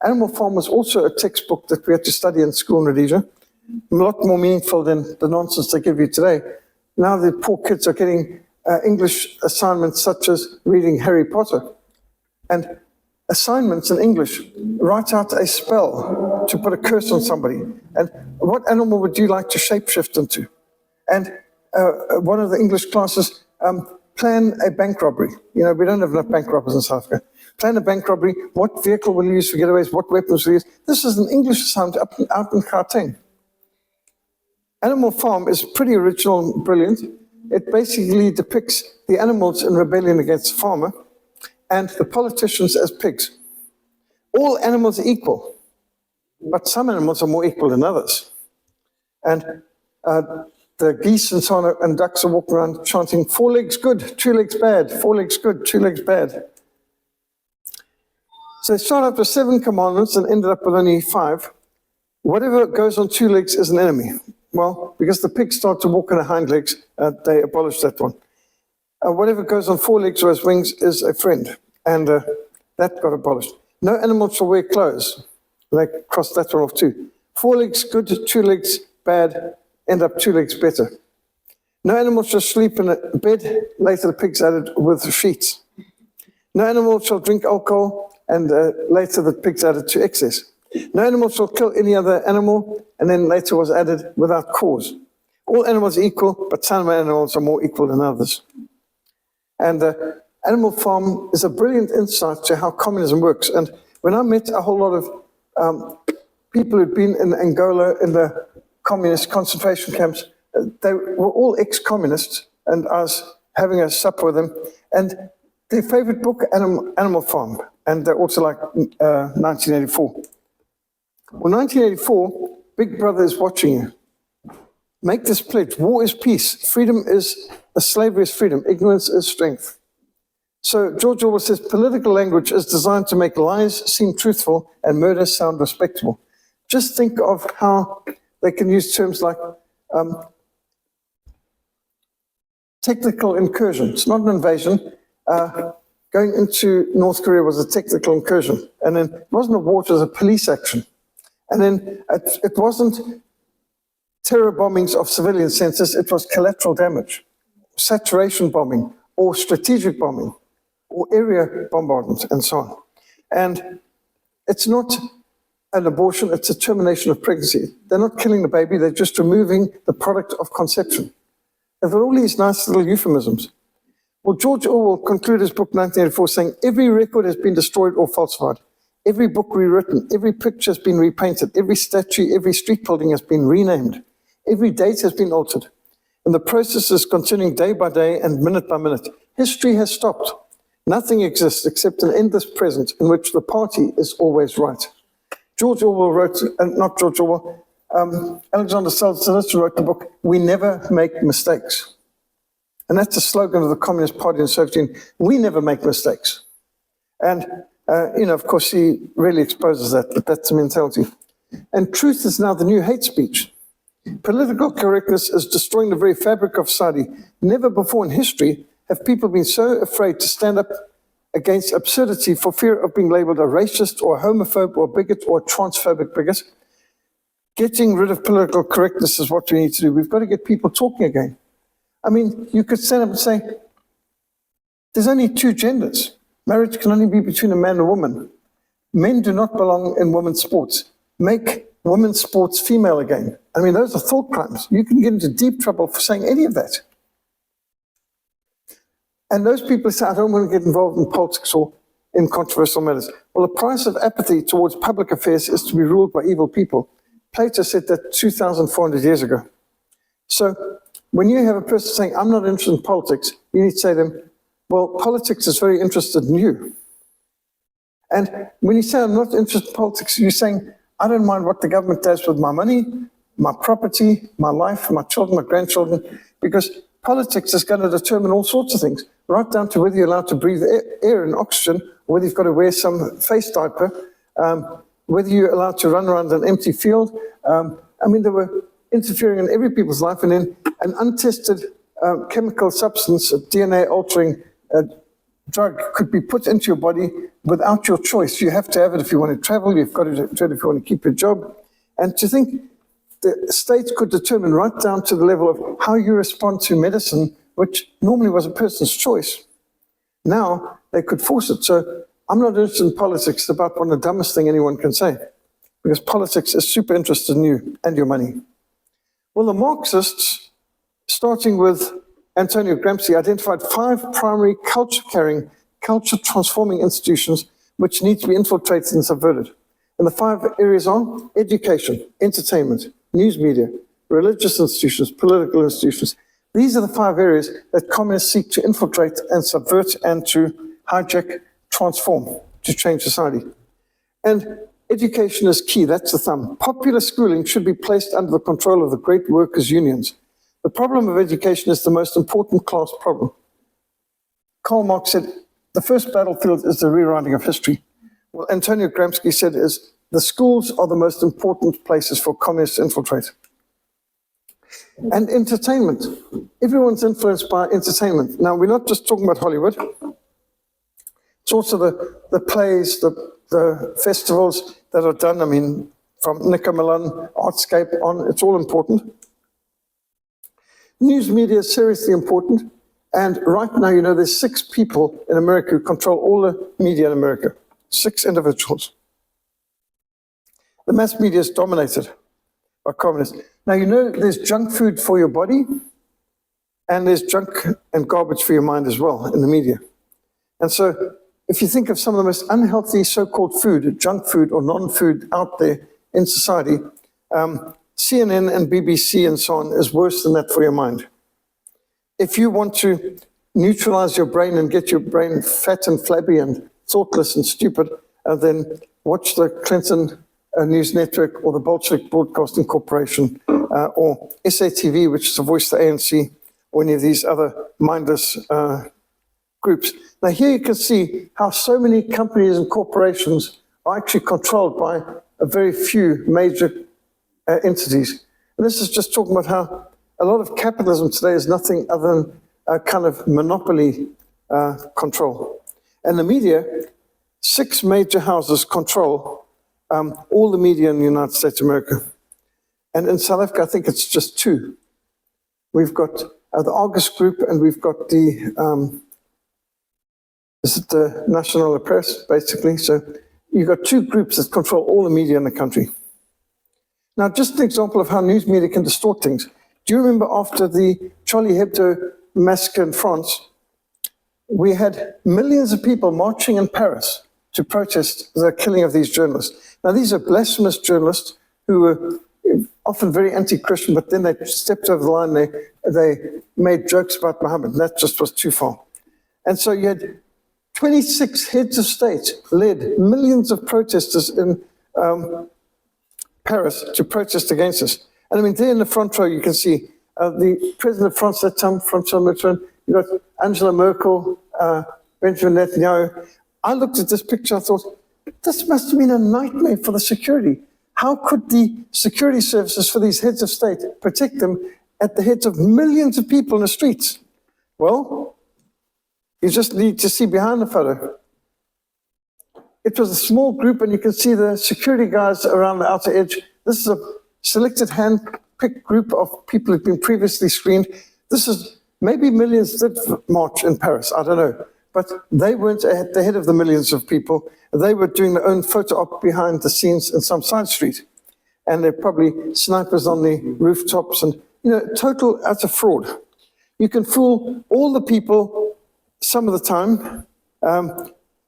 Animal Farm was also a textbook that we had to study in school in Rhodesia, a lot more meaningful than the nonsense they give you today. Now the poor kids are getting English assignments such as reading Harry Potter. And assignments in English, write out a spell to put a curse on somebody. And what animal would you like to shapeshift into? And one of the English classes, plan a bank robbery. You know, we don't have enough bank robbers in South Africa. Plan a bank robbery. What vehicle will you use for getaways? What weapons will you use? This is an English assignment out in Gauteng. Animal Farm is pretty original and brilliant. It basically depicts the animals in rebellion against the farmer and the politicians as pigs. All animals are equal, but some animals are more equal than others. And the geese and so on and ducks are walking around chanting, 4 legs good, 2 legs bad, 4 legs good, 2 legs bad. So they started out with 7 commandments and ended up with only 5. Whatever goes on 2 legs is an enemy. Well, because the pigs start to walk on their hind legs, they abolished that one. Whatever goes on 4 legs or has wings is a friend, and that got abolished. No animal shall wear clothes. They crossed that one off too. 4 legs good, 2 legs bad, end up 2 legs better. No animal shall sleep in a bed, later the pigs added with sheets. No animal shall drink alcohol, and later the pigs added to excess. No animal shall kill any other animal, and then later was added without cause. All animals are equal, but some animals are more equal than others. And Animal Farm is a brilliant insight to how communism works. And when I met a whole lot of people who'd been in Angola in the communist concentration camps, they were all ex-communists, and I was having a supper with them, and their favorite book, Animal Farm, and they also like 1984. Well, 1984, Big Brother is watching you. Make this pledge. War is peace. Freedom is, slavery is freedom. Ignorance is strength. So George Orwell says, political language is designed to make lies seem truthful and murder sound respectable. Just think of how they can use terms like technical incursion. It's not an invasion. Going into North Korea was a technical incursion. And then it wasn't a war, it was a police action. And then it wasn't terror bombings of civilian centers, it was collateral damage, saturation bombing, or strategic bombing, or area bombardment, and so on. And it's not an abortion, it's a termination of pregnancy. They're not killing the baby, they're just removing the product of conception. And there are all these nice little euphemisms. Well, George Orwell concluded his book 1984 saying, every record has been destroyed or falsified. Every book rewritten, every picture has been repainted, every statue, every street building has been renamed, every date has been altered, and the process is continuing day by day and minute by minute. History has stopped. Nothing exists except an endless present in which the party is always right. George Orwell wrote, not George Orwell, Alexander Solzhenitsyn wrote the book, We Never Make Mistakes. And that's the slogan of the Communist Party in the Soviet Union, we never make mistakes. And of course, he really exposes that, but that's the mentality. And truth is now the new hate speech. Political correctness is destroying the very fabric of society. Never before in history have people been so afraid to stand up against absurdity for fear of being labeled a racist or a homophobe or a bigot or a transphobic bigot. Getting rid of political correctness is what we need to do. We've got to get people talking again. I mean, you could stand up and say, there's only 2 genders. Marriage can only be between a man and a woman. Men do not belong in women's sports. Make women's sports female again. I mean, those are thought crimes. You can get into deep trouble for saying any of that. And those people say, I don't want to get involved in politics or in controversial matters. Well, the price of apathy towards public affairs is to be ruled by evil people. Plato said that 2,400 years ago. So when you have a person saying, I'm not interested in politics, you need to say to them, well, politics is very interested in you. And when you say, I'm not interested in politics, you're saying, I don't mind what the government does with my money, my property, my life, my children, my grandchildren, because politics is going to determine all sorts of things, right down to whether you're allowed to breathe air and oxygen, or whether you've got to wear some face diaper, whether you're allowed to run around an empty field. I mean, they were interfering in every people's life, and then an untested chemical substance, a DNA-altering drug, could be put into your body without your choice. You have to have it if you want to travel, you've got to do it if you want to keep your job. And to think the state could determine right down to the level of how you respond to medicine, which normally was a person's choice. Now they could force it. So I'm not interested in politics. It's about one of the dumbest thing anyone can say, because politics is super interested in you and your money. Well, the Marxists, starting with Antonio Gramsci identified 5 primary culture-carrying, culture-transforming institutions which need to be infiltrated and subverted. And the 5 areas are education, entertainment, news media, religious institutions, political institutions. These are the 5 areas that communists seek to infiltrate and subvert and to hijack, transform, to change society. And education is key, that's the thumb. Popular schooling should be placed under the control of the great workers' unions. The problem of education is the most important class problem. Karl Marx said, the first battlefield is the rewriting of history. Well, Antonio Gramsci said is, the schools are the most important places for communists to infiltrate. And entertainment. Everyone's influenced by entertainment. Now, we're not just talking about Hollywood. It's also the plays, the festivals that are done. I mean, from Nico Milan, Artscape on, it's all important. News media is seriously important. And right now, you know, there's 6 people in America who control all the media in America. 6 individuals. The mass media is dominated by communists. Now, you know, there's junk food for your body, and there's junk and garbage for your mind as well in the media. And so, if you think of some of the most unhealthy so-called food, junk food or non-food out there in society, CNN and BBC and so on is worse than that for your mind. If you want to neutralize your brain and get your brain fat and flabby and thoughtless and stupid, then watch the Clinton News Network or the Bolshevik Broadcasting Corporation or SATV, which is the voice of the ANC, or any of these other mindless groups. Now here you can see how so many companies and corporations are actually controlled by a very few major entities. And this is just talking about how a lot of capitalism today is nothing other than a kind of monopoly control. And the media, 6 major houses control all the media in the United States of America. And in South Africa, I think it's just 2. We've got the Argus Group, and we've got the National Press, basically. So you've got 2 groups that control all the media in the country. Now, just an example of how news media can distort things. Do you remember after the Charlie Hebdo massacre in France, we had millions of people marching in Paris to protest the killing of these journalists. Now, these are blasphemous journalists who were often very anti-Christian, but then they stepped over the line. They made jokes about Muhammad, and that just was too far. And so you had 26 heads of state led millions of protesters in Paris to protest against us. And I mean, there in the front row, you can see the president of France at that time, François Mitterrand, you got Angela Merkel, Benjamin Netanyahu. I looked at this picture, I thought, this must have been a nightmare for the security. How could the security services for these heads of state protect them at the heads of millions of people in the streets? Well, you just need to see behind the photo. It was a small group, and you can see the security guys around the outer edge. This is a selected hand-picked group of people who've been previously screened. This is, maybe millions did march in Paris, I don't know. But they weren't at the head of the millions of people. They were doing their own photo op behind the scenes in some side street. And they're probably snipers on the rooftops and, you know, total utter fraud. You can fool all the people some of the time,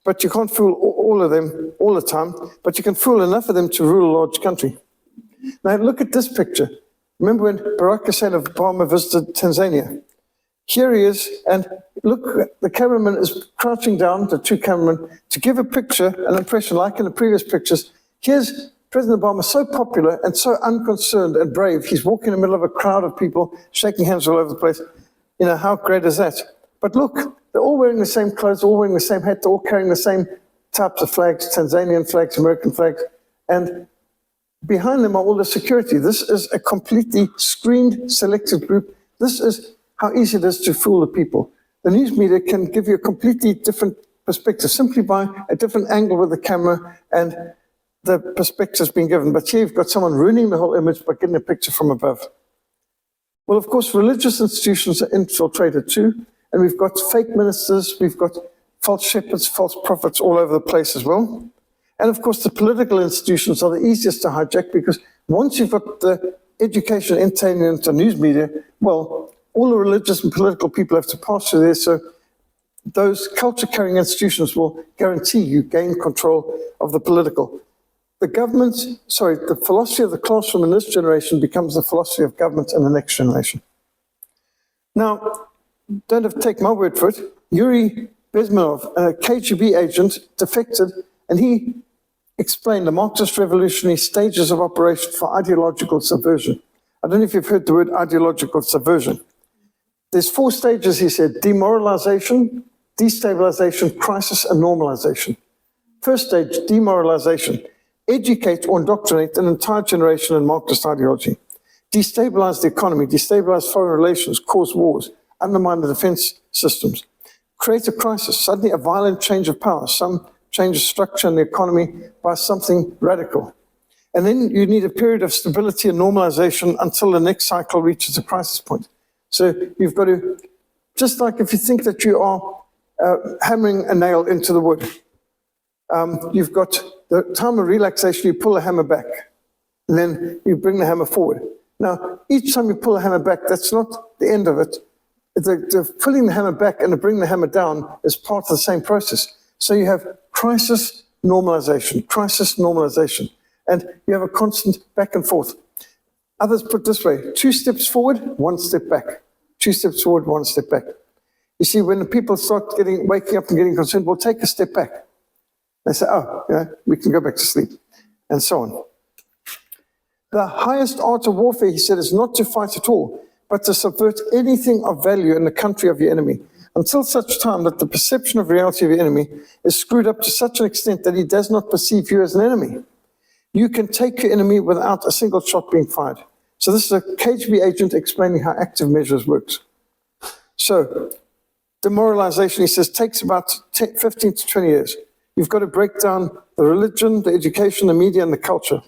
but you can't fool all of them all the time, but you can fool enough of them to rule a large country. Now look at this picture. Remember when Barack Hussein Obama visited Tanzania? Here he is, and look, the cameraman is crouching down, the 2 cameramen, to give a picture, an impression like in the previous pictures. Here's President Obama, so popular and so unconcerned and brave. He's walking in the middle of a crowd of people, shaking hands all over the place. You know, how great is that? But look, they're all wearing the same clothes, all wearing the same hat, they're all carrying the same types of flags, Tanzanian flags, American flags, and behind them are all the security. This is a completely screened, selected group. This is how easy it is to fool the people. The news media can give you a completely different perspective simply by a different angle with the camera and the perspective's been given. But here you've got someone ruining the whole image by getting a picture from above. Well, of course, religious institutions are infiltrated too, and we've got fake ministers, we've got false shepherds, false prophets all over the place as well. And of course, the political institutions are the easiest to hijack because once you've got the education, entertainment, and news media, well, all the religious and political people have to pass through there, so those culture-carrying institutions will guarantee you gain control of the political. The philosophy of the classroom in this generation becomes the philosophy of government in the next generation. Now, don't have to take my word for it. Yuri Bezmenov, a KGB agent, defected, and he explained the Marxist revolutionary stages of operation for ideological subversion. I don't know if you've heard the word ideological subversion. There's 4 stages, he said: demoralization, destabilization, crisis, and normalization. First stage, demoralization. Educate or indoctrinate an entire generation in Marxist ideology. Destabilize the economy, destabilize foreign relations, cause wars, undermine the defense systems. Create a crisis, suddenly a violent change of power, some change of structure in the economy by something radical. And then you need a period of stability and normalization until the next cycle reaches a crisis point. So you've got to, just like if you think that you are hammering a nail into the wood, you've got the time of relaxation, you pull the hammer back, and then you bring the hammer forward. Now, each time you pull the hammer back, that's not the end of it. The pulling the hammer back and the bringing the hammer down is part of the same process. So you have crisis, normalization, and you have a constant back and forth. Others put it this way: 2 steps forward, 1 step back. 2 steps forward, 1 step back. You see, when the people start waking up and getting concerned, we'll take a step back. They say, oh, we can go back to sleep, and so on. The highest art of warfare, he said, is not to fight at all, but to subvert anything of value in the country of your enemy, until such time that the perception of reality of your enemy is screwed up to such an extent that he does not perceive you as an enemy. You can take your enemy without a single shot being fired. So this is a KGB agent explaining how active measures works. So demoralization, he says, takes about 15 to 20 years. You've got to break down the religion, the education, the media, and the culture.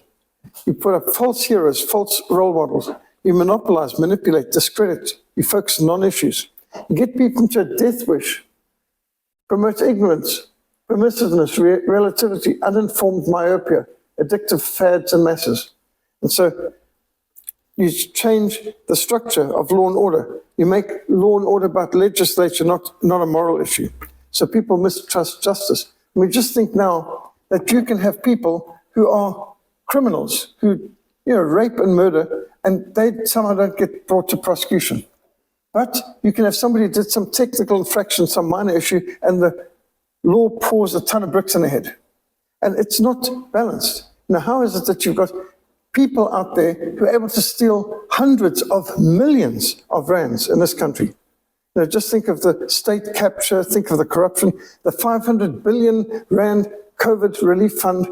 You put up false heroes, false role models. You monopolize, manipulate, discredit. You focus on non-issues. You get people into a death wish, promote ignorance, permissiveness, relativity, uninformed myopia, addictive fads and masses. And so you change the structure of law and order. You make law and order about legislature, not a moral issue. So people mistrust justice. I mean, just think now that you can have people who are criminals, who rape and murder, and they somehow don't get brought to prosecution. But you can have somebody who did some technical infraction, some minor issue, and the law pours a ton of bricks in their head. And it's not balanced. Now, how is it that you've got people out there who are able to steal hundreds of millions of rands in this country? Just think of the state capture, think of the corruption, the 500 billion rand COVID relief fund,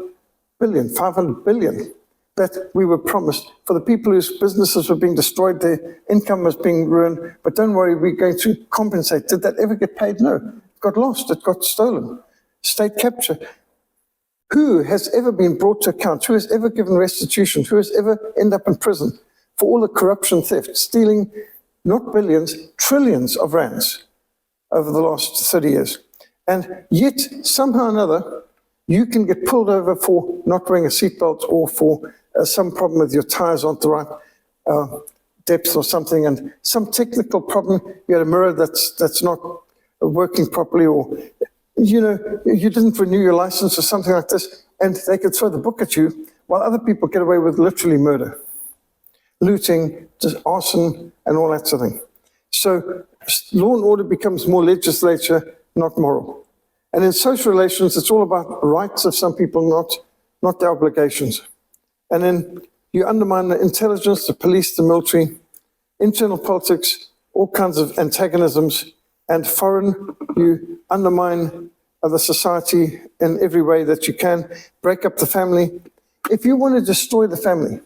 500 billion that we were promised for the people whose businesses were being destroyed, their income was being ruined, but don't worry, we're going to compensate. Did that ever get paid? No, it got lost, it got stolen. State capture. Who has ever been brought to account? Who has ever given restitution? Who has ever ended up in prison for all the corruption, theft, stealing, not billions, trillions of rands over the last 30 years? And yet, somehow or another, you can get pulled over for not wearing a seatbelt or for some problem with your tires aren't the right depth or something, and some technical problem, you had a mirror that's not working properly, or you didn't renew your license or something like this, and they could throw the book at you while other people get away with literally murder, looting, just arson, and all that sort of thing. So law and order becomes more legislature, not moral. And in social relations, it's all about rights of some people, not their obligations. And then you undermine the intelligence, the police, the military, internal politics, all kinds of antagonisms, and foreign, you undermine the society in every way that you can, break up the family. If you want to destroy the family,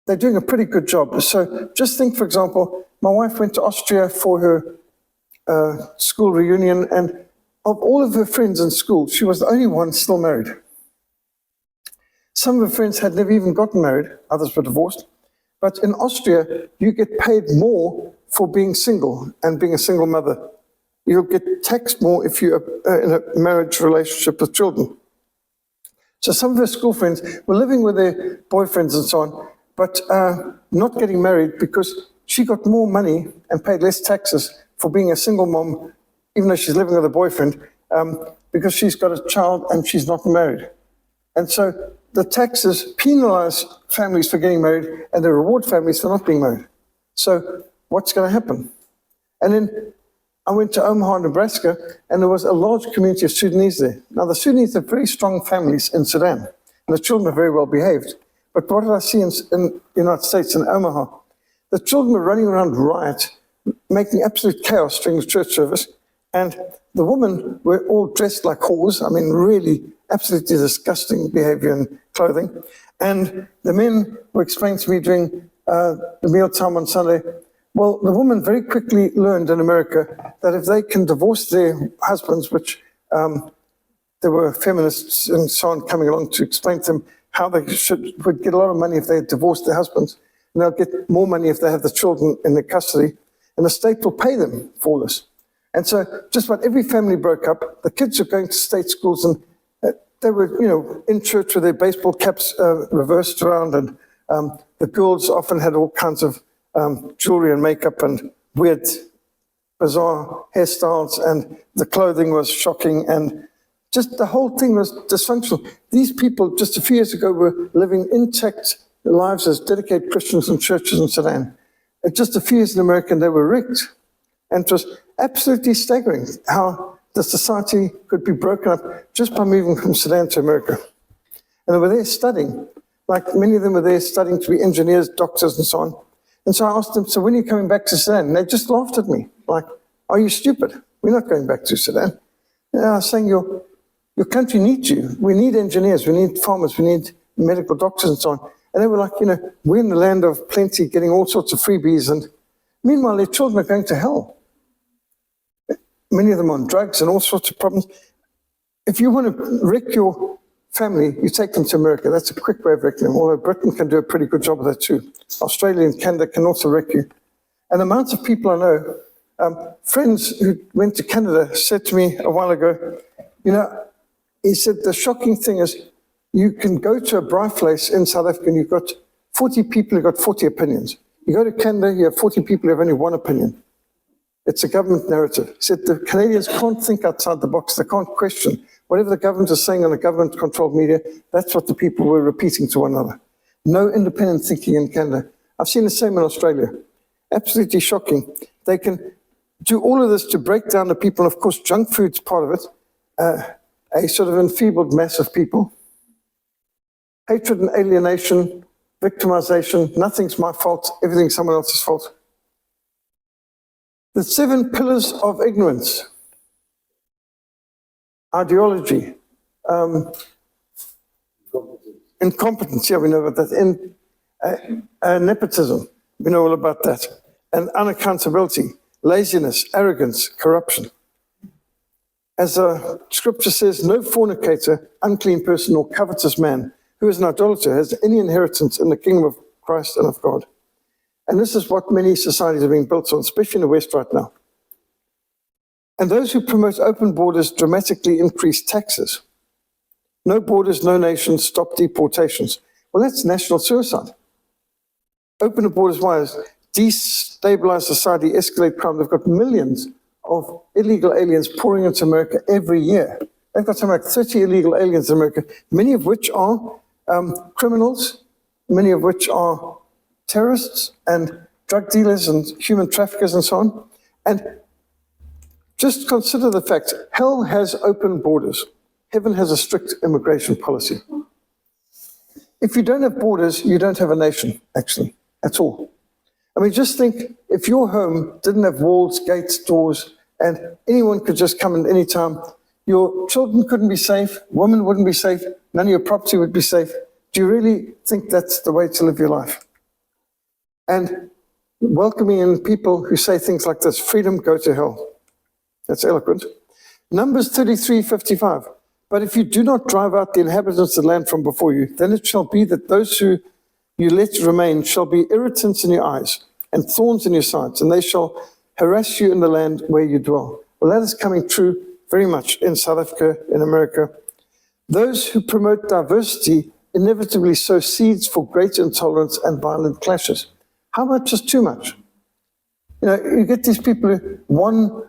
they're doing a pretty good job. So just think, for example, my wife went to Austria for her school reunion, and of all of her friends in school, she was the only one still married. Some of her friends had never even gotten married, others were divorced. But in Austria, you get paid more for being single and being a single mother. You'll get taxed more if you're in a marriage relationship with children. So some of her school friends were living with their boyfriends and so on, but not getting married because she got more money and paid less taxes for being a single mom, even though she's living with a boyfriend, because she's got a child and she's not married. And so the taxes penalize families for getting married and they reward families for not being married. So what's going to happen? And then I went to Omaha, Nebraska, and there was a large community of Sudanese there. Now, the Sudanese have very strong families in Sudan, and the children are very well behaved. But what did I see in the United States, in Omaha? The children were running around riot, making absolute chaos during the church service, and the women were all dressed like whores. I mean, really absolutely disgusting behavior and clothing. And the men were explaining to me during the mealtime on Sunday, well, the women very quickly learned in America that if they can divorce their husbands, which there were feminists and so on coming along to explain to them how they would get a lot of money if they had divorced their husbands, and they'll get more money if they have the children in their custody, and the state will pay them for this. And so just about every family broke up. The kids were going to state schools, and they were, in church with their baseball caps reversed around, and the girls often had all kinds of jewelry and makeup and weird, bizarre hairstyles, and the clothing was shocking, and just the whole thing was dysfunctional. These people just a few years ago were living intact lives as dedicated Christians in churches in Sudan. And just a few years in America, and they were rigged. And it was absolutely staggering how the society could be broken up just by moving from Sudan to America. And they were there studying, like many of them were there studying to be engineers, doctors, and so on. And so I asked them, so when are you coming back to Sudan? And they just laughed at me, like, are you stupid? We're not going back to Sudan. And I was saying, your country needs you. We need engineers, we need farmers, we need medical doctors and so on. And they were like, we're in the land of plenty, getting all sorts of freebies. And meanwhile, their children are going to hell. Many of them on drugs and all sorts of problems. If you want to wreck your family, you take them to America. That's a quick way of wrecking them, although Britain can do a pretty good job of that too. Australia and Canada can also wreck you. And the amounts of people I know, friends who went to Canada said to me a while ago, he said, the shocking thing is you can go to a braai place in South Africa and you've got 40 people who've got 40 opinions. You go to Canada, you have 40 people who have only one opinion. It's a government narrative. He said the Canadians can't think outside the box. They can't question. Whatever the government is saying on the government-controlled media, that's what the people were repeating to one another. No independent thinking in Canada. I've seen the same in Australia. Absolutely shocking. They can do all of this to break down the people. Of course, junk food's part of it. A sort of enfeebled mass of people. Hatred and alienation, victimization, nothing's my fault, everything's someone else's fault. The 7 pillars of ignorance. Ideology. Incompetence, yeah, we know about that. Nepotism, we know all about that. And unaccountability, laziness, arrogance, corruption. As the scripture says, no fornicator, unclean person, or covetous man who is an idolater has any inheritance in the kingdom of Christ and of God. And this is what many societies are being built on, especially in the West right now. And those who promote open borders dramatically increase taxes. No borders, no nations, stop deportations. Well, that's national suicide. Open the borders wise, destabilize society, escalate crime. They've got millions of illegal aliens pouring into America every year. They've got something like 30 illegal aliens in America, many of which are criminals, many of which are terrorists and drug dealers and human traffickers and so on. And just consider the fact, hell has open borders. Heaven has a strict immigration policy. If you don't have borders, you don't have a nation, actually. That's all. I mean, just think if your home didn't have walls, gates, doors, and anyone could just come in any time, your children couldn't be safe, women wouldn't be safe, none of your property would be safe. Do you really think that's the way to live your life? And welcoming in people who say things like this, freedom, go to hell. That's eloquent. Numbers 33:55. But if you do not drive out the inhabitants of the land from before you, then it shall be that those who you let remain shall be irritants in your eyes and thorns in your sides, and they shall harass you in the land where you dwell. Well, that is coming true very much in South Africa, in America. Those who promote diversity inevitably sow seeds for great intolerance and violent clashes. How much is too much? You get these people who one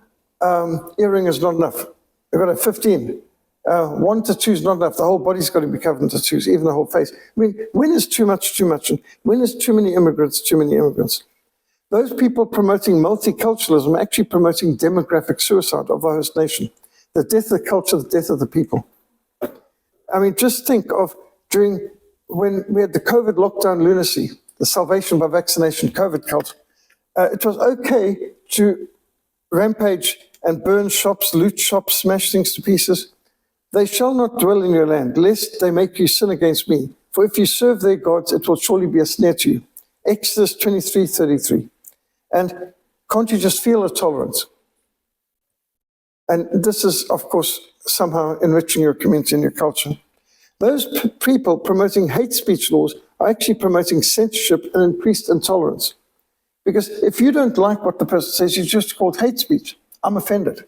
earring is not enough. They've got a 15. 1 to 2 is not enough. The whole body's got to be covered in tattoos, even the whole face. I mean, when is too much too much? And when is too many immigrants too many immigrants? Those people promoting multiculturalism are actually promoting demographic suicide of the host nation. The death of the culture, the death of the people. I mean, just think of when we had the COVID lockdown lunacy, the salvation by vaccination COVID cult. It was okay to rampage and burn shops, loot shops, smash things to pieces. They shall not dwell in your land, lest they make you sin against me. For if you serve their gods, it will surely be a snare to you. Exodus 23:33. And can't you just feel the tolerance? And this is, of course, somehow enriching your community and your culture. Those people promoting hate speech laws are actually promoting censorship and increased intolerance. Because if you don't like what the person says, you just called hate speech. I'm offended.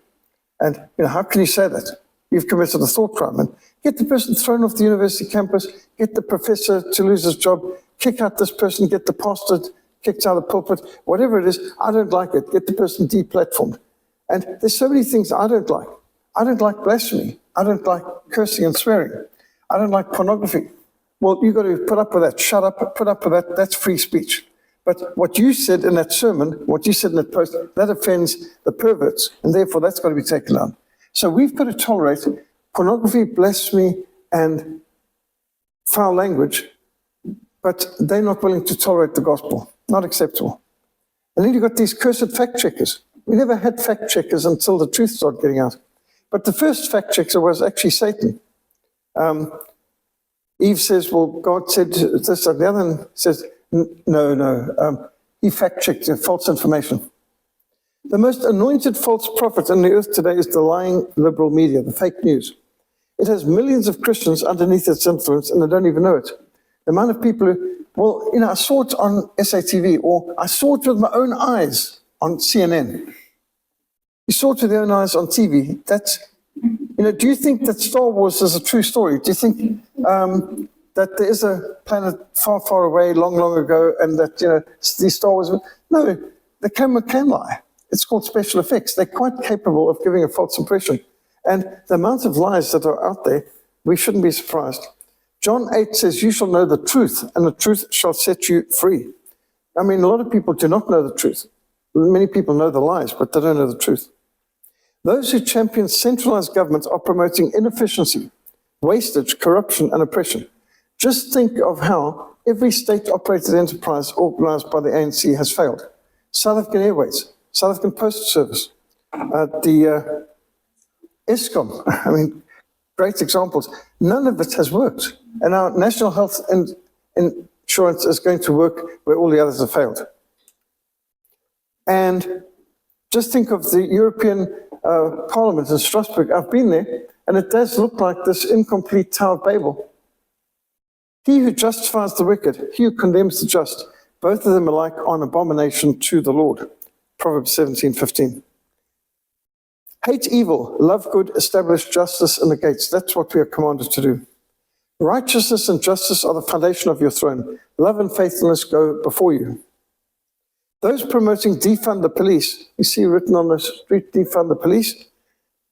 And how can you say that? You've committed a thought crime. And get the person thrown off the university campus, get the professor to lose his job, kick out this person, get the pastor kicked out of the pulpit, whatever it is, I don't like it. Get the person deplatformed. And there's so many things I don't like. I don't like blasphemy. I don't like cursing and swearing. I don't like pornography. Well, you've got to put up with that. Shut up, put up with that. That's free speech. But what you said in that sermon, what you said in that post, that offends the perverts, and therefore that's got to be taken down. So we've got to tolerate pornography, blasphemy, and foul language, but they're not willing to tolerate the gospel. Not acceptable. And then you've got these cursed fact checkers. We never had fact checkers until the truth started getting out. But the first fact checker was actually Satan. Eve says, well, God said this, and the other one says, no. He fact-checked false information. The most anointed false prophet on the earth today is the lying liberal media, the fake news. It has millions of Christians underneath its influence, and they don't even know it. The amount of people who, I saw it on SATV, or I saw it with my own eyes on CNN. You saw it with your own eyes on TV. That's, do you think that Star Wars is a true story? Do you think that there is a planet far, far away, long, long ago, and that, these Star Wars... No, the camera can lie. It's called special effects. They're quite capable of giving a false impression. And the amount of lies that are out there, we shouldn't be surprised. John 8 says, you shall know the truth, and the truth shall set you free. I mean, a lot of people do not know the truth. Many people know the lies, but they don't know the truth. Those who champion centralized government are promoting inefficiency, wastage, corruption, and oppression. Just think of how every state-operated enterprise organized by the ANC has failed. South African Airways, South African Postal Service, the Eskom, I mean, great examples. None of it has worked. And our national health and insurance is going to work where all the others have failed. And just think of the European Parliament in Strasbourg. I've been there, and it does look like this incomplete Tower of Babel. He who justifies the wicked, he who condemns the just, both of them alike are an abomination to the Lord. Proverbs 17:15. Hate evil, love good, establish justice in the gates. That's what we are commanded to do. Righteousness and justice are the foundation of your throne. Love and faithfulness go before you. Those promoting defund the police, you see written on the street, defund the police,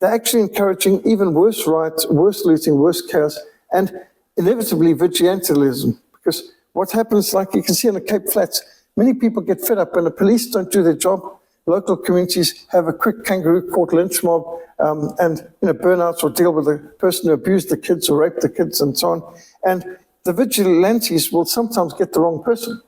they're actually encouraging even worse riots, worse looting, worse chaos, and inevitably vigilantism. Because what happens, like you can see in the Cape Flats, many people get fed up when the police don't do their job. Local communities have a quick kangaroo court lynch mob and burnouts or deal with the person who abused the kids or raped the kids and so on. And the vigilantes will sometimes get the wrong person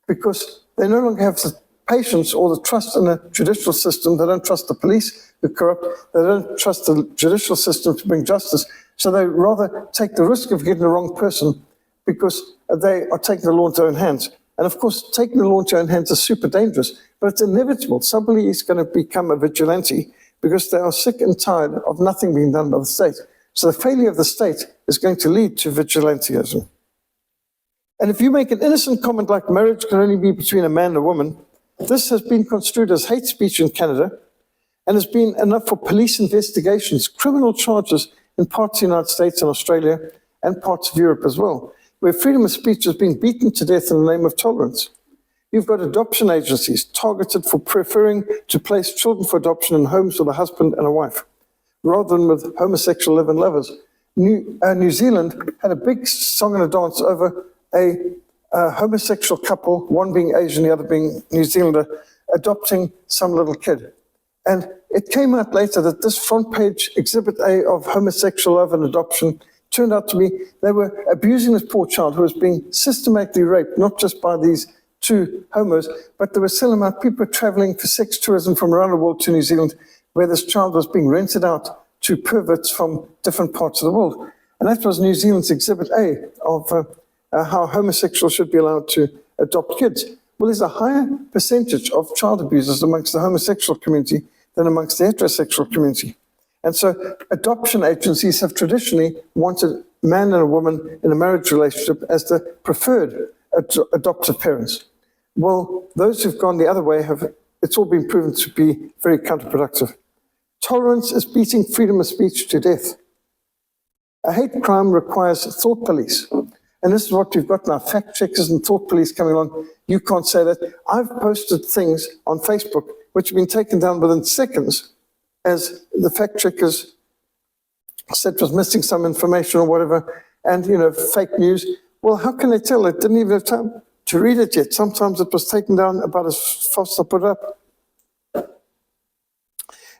because they no longer have the patience or the trust in the judicial system. They don't trust the police who are corrupt. They don't trust the judicial system to bring justice. So they rather take the risk of getting the wrong person because they are taking the law into their own hands. And of course, taking the law into your own hands is super dangerous, but it's inevitable. Somebody is going to become a vigilante because they are sick and tired of nothing being done by the state. So the failure of the state is going to lead to vigilantism. And if you make an innocent comment like marriage can only be between a man and a woman, this has been construed as hate speech in Canada and has been enough for police investigations, criminal charges in parts of the United States and Australia and parts of Europe as well, where freedom of speech is being beaten to death in the name of tolerance. You've got adoption agencies targeted for preferring to place children for adoption in homes with a husband and a wife, rather than with homosexual live-in lovers. New Zealand had a big song and a dance over a homosexual couple, one being Asian, the other being New Zealander, adopting some little kid. And it came out later that this front page Exhibit A of homosexual love and adoption turned out to be, they were abusing this poor child who was being systematically raped, not just by these two homos, but there were still amount people traveling for sex tourism from around the world to New Zealand, where this child was being rented out to perverts from different parts of the world. And that was New Zealand's Exhibit A of how homosexuals should be allowed to adopt kids. Well, there's a higher percentage of child abusers amongst the homosexual community than amongst the heterosexual community. And so adoption agencies have traditionally wanted a man and a woman in a marriage relationship as the preferred adoptive parents. Well, those who've gone the other way it's all been proven to be very counterproductive. Tolerance is beating freedom of speech to death. A hate crime requires thought police. And this is what we've got now, fact checkers and thought police coming on. You can't say that. I've posted things on Facebook which have been taken down within seconds as the fact checkers said was missing some information or whatever, and, fake news. Well, how can they tell? They didn't even have time to read it yet. Sometimes it was taken down about as fast as I put it up.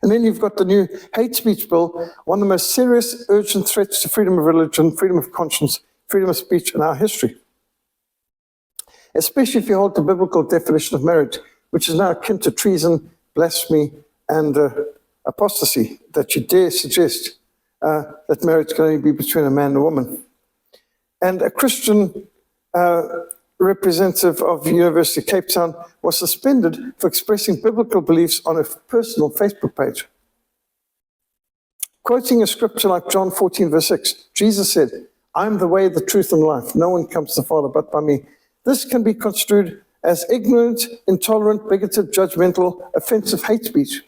And then you've got the new hate speech bill, one of the most serious, urgent threats to freedom of religion, freedom of conscience, freedom of speech in our history. Especially if you hold the biblical definition of marriage, which is now akin to treason, blasphemy, and apostasy, that you dare suggest that marriage can only be between a man and a woman. And a Christian representative of the University of Cape Town was suspended for expressing biblical beliefs on a personal Facebook page. Quoting a scripture like John 14, verse 6, Jesus said, "I am the way, the truth, and life. No one comes to the Father but by me." This can be construed as ignorant, intolerant, bigoted, judgmental, offensive hate speech.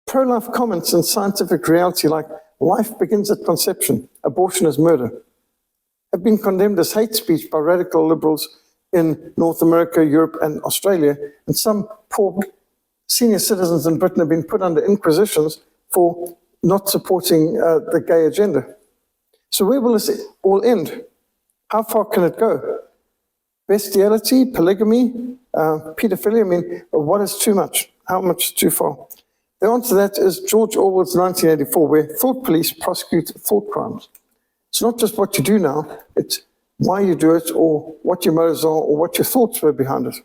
Pro-life comments in scientific reality like life begins at conception, abortion is murder, have been condemned as hate speech by radical liberals in North America, Europe, and Australia. And some poor senior citizens in Britain have been put under inquisitions for not supporting the gay agenda. So where will this all end? How far can it go? Bestiality, polygamy, pedophilia, what is too much? How much is too far? The answer to that is George Orwell's 1984, where thought police prosecute thought crimes. It's not just what you do now, it's why you do it, or what your motives are, or what your thoughts were behind it.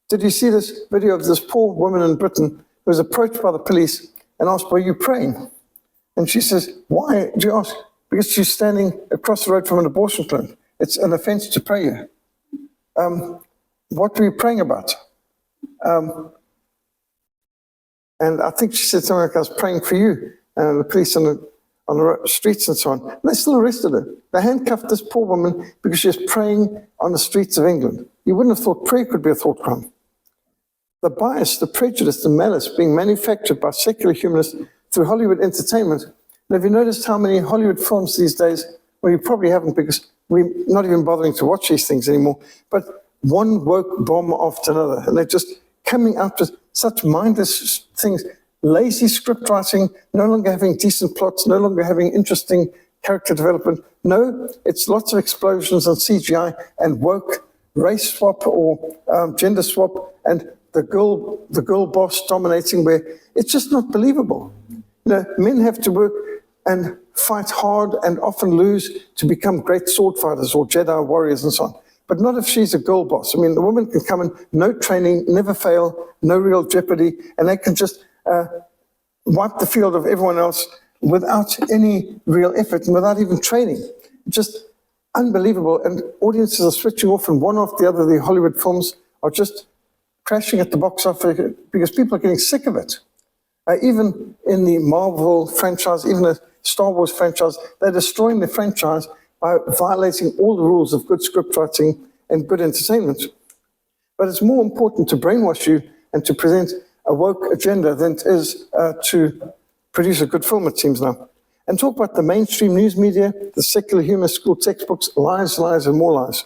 Did you see this video of this poor woman in Britain who was approached by the police and asked, "Were you praying?" And she says, "Why do you ask?" Because she's standing across the road from an abortion clinic. It's an offense to pray here. What were you praying about? And I think she said something like, "I was praying for you," and the police on the streets and so on. And they still arrested her. They handcuffed this poor woman because she was praying on the streets of England. You wouldn't have thought prayer could be a thought crime. The bias, the prejudice, the malice being manufactured by secular humanists through Hollywood entertainment. And have you noticed how many Hollywood films these days, well, you probably haven't because we're not even bothering to watch these things anymore, but one woke bomb after another, and they're just coming out with such mindless things, lazy script writing, no longer having decent plots, no longer having interesting character development. No, it's lots of explosions and CGI and woke race swap or gender swap and the girl boss dominating, where it's just not believable. Men have to work and fight hard and often lose to become great sword fighters or Jedi warriors and so on. But not if she's a girl boss. The woman can come in, no training, never fail, no real jeopardy, and they can just wipe the field of everyone else without any real effort and without even training. Just unbelievable. And audiences are switching off, and one after the other, the Hollywood films are just crashing at the box office because people are getting sick of it. Even in the Marvel franchise, even the Star Wars franchise, they're destroying the franchise by violating all the rules of good script writing and good entertainment. But it's more important to brainwash you and to present a woke agenda than it is to produce a good film, it seems now. And talk about the mainstream news media, the secular humor school textbooks, lies, lies, and more lies.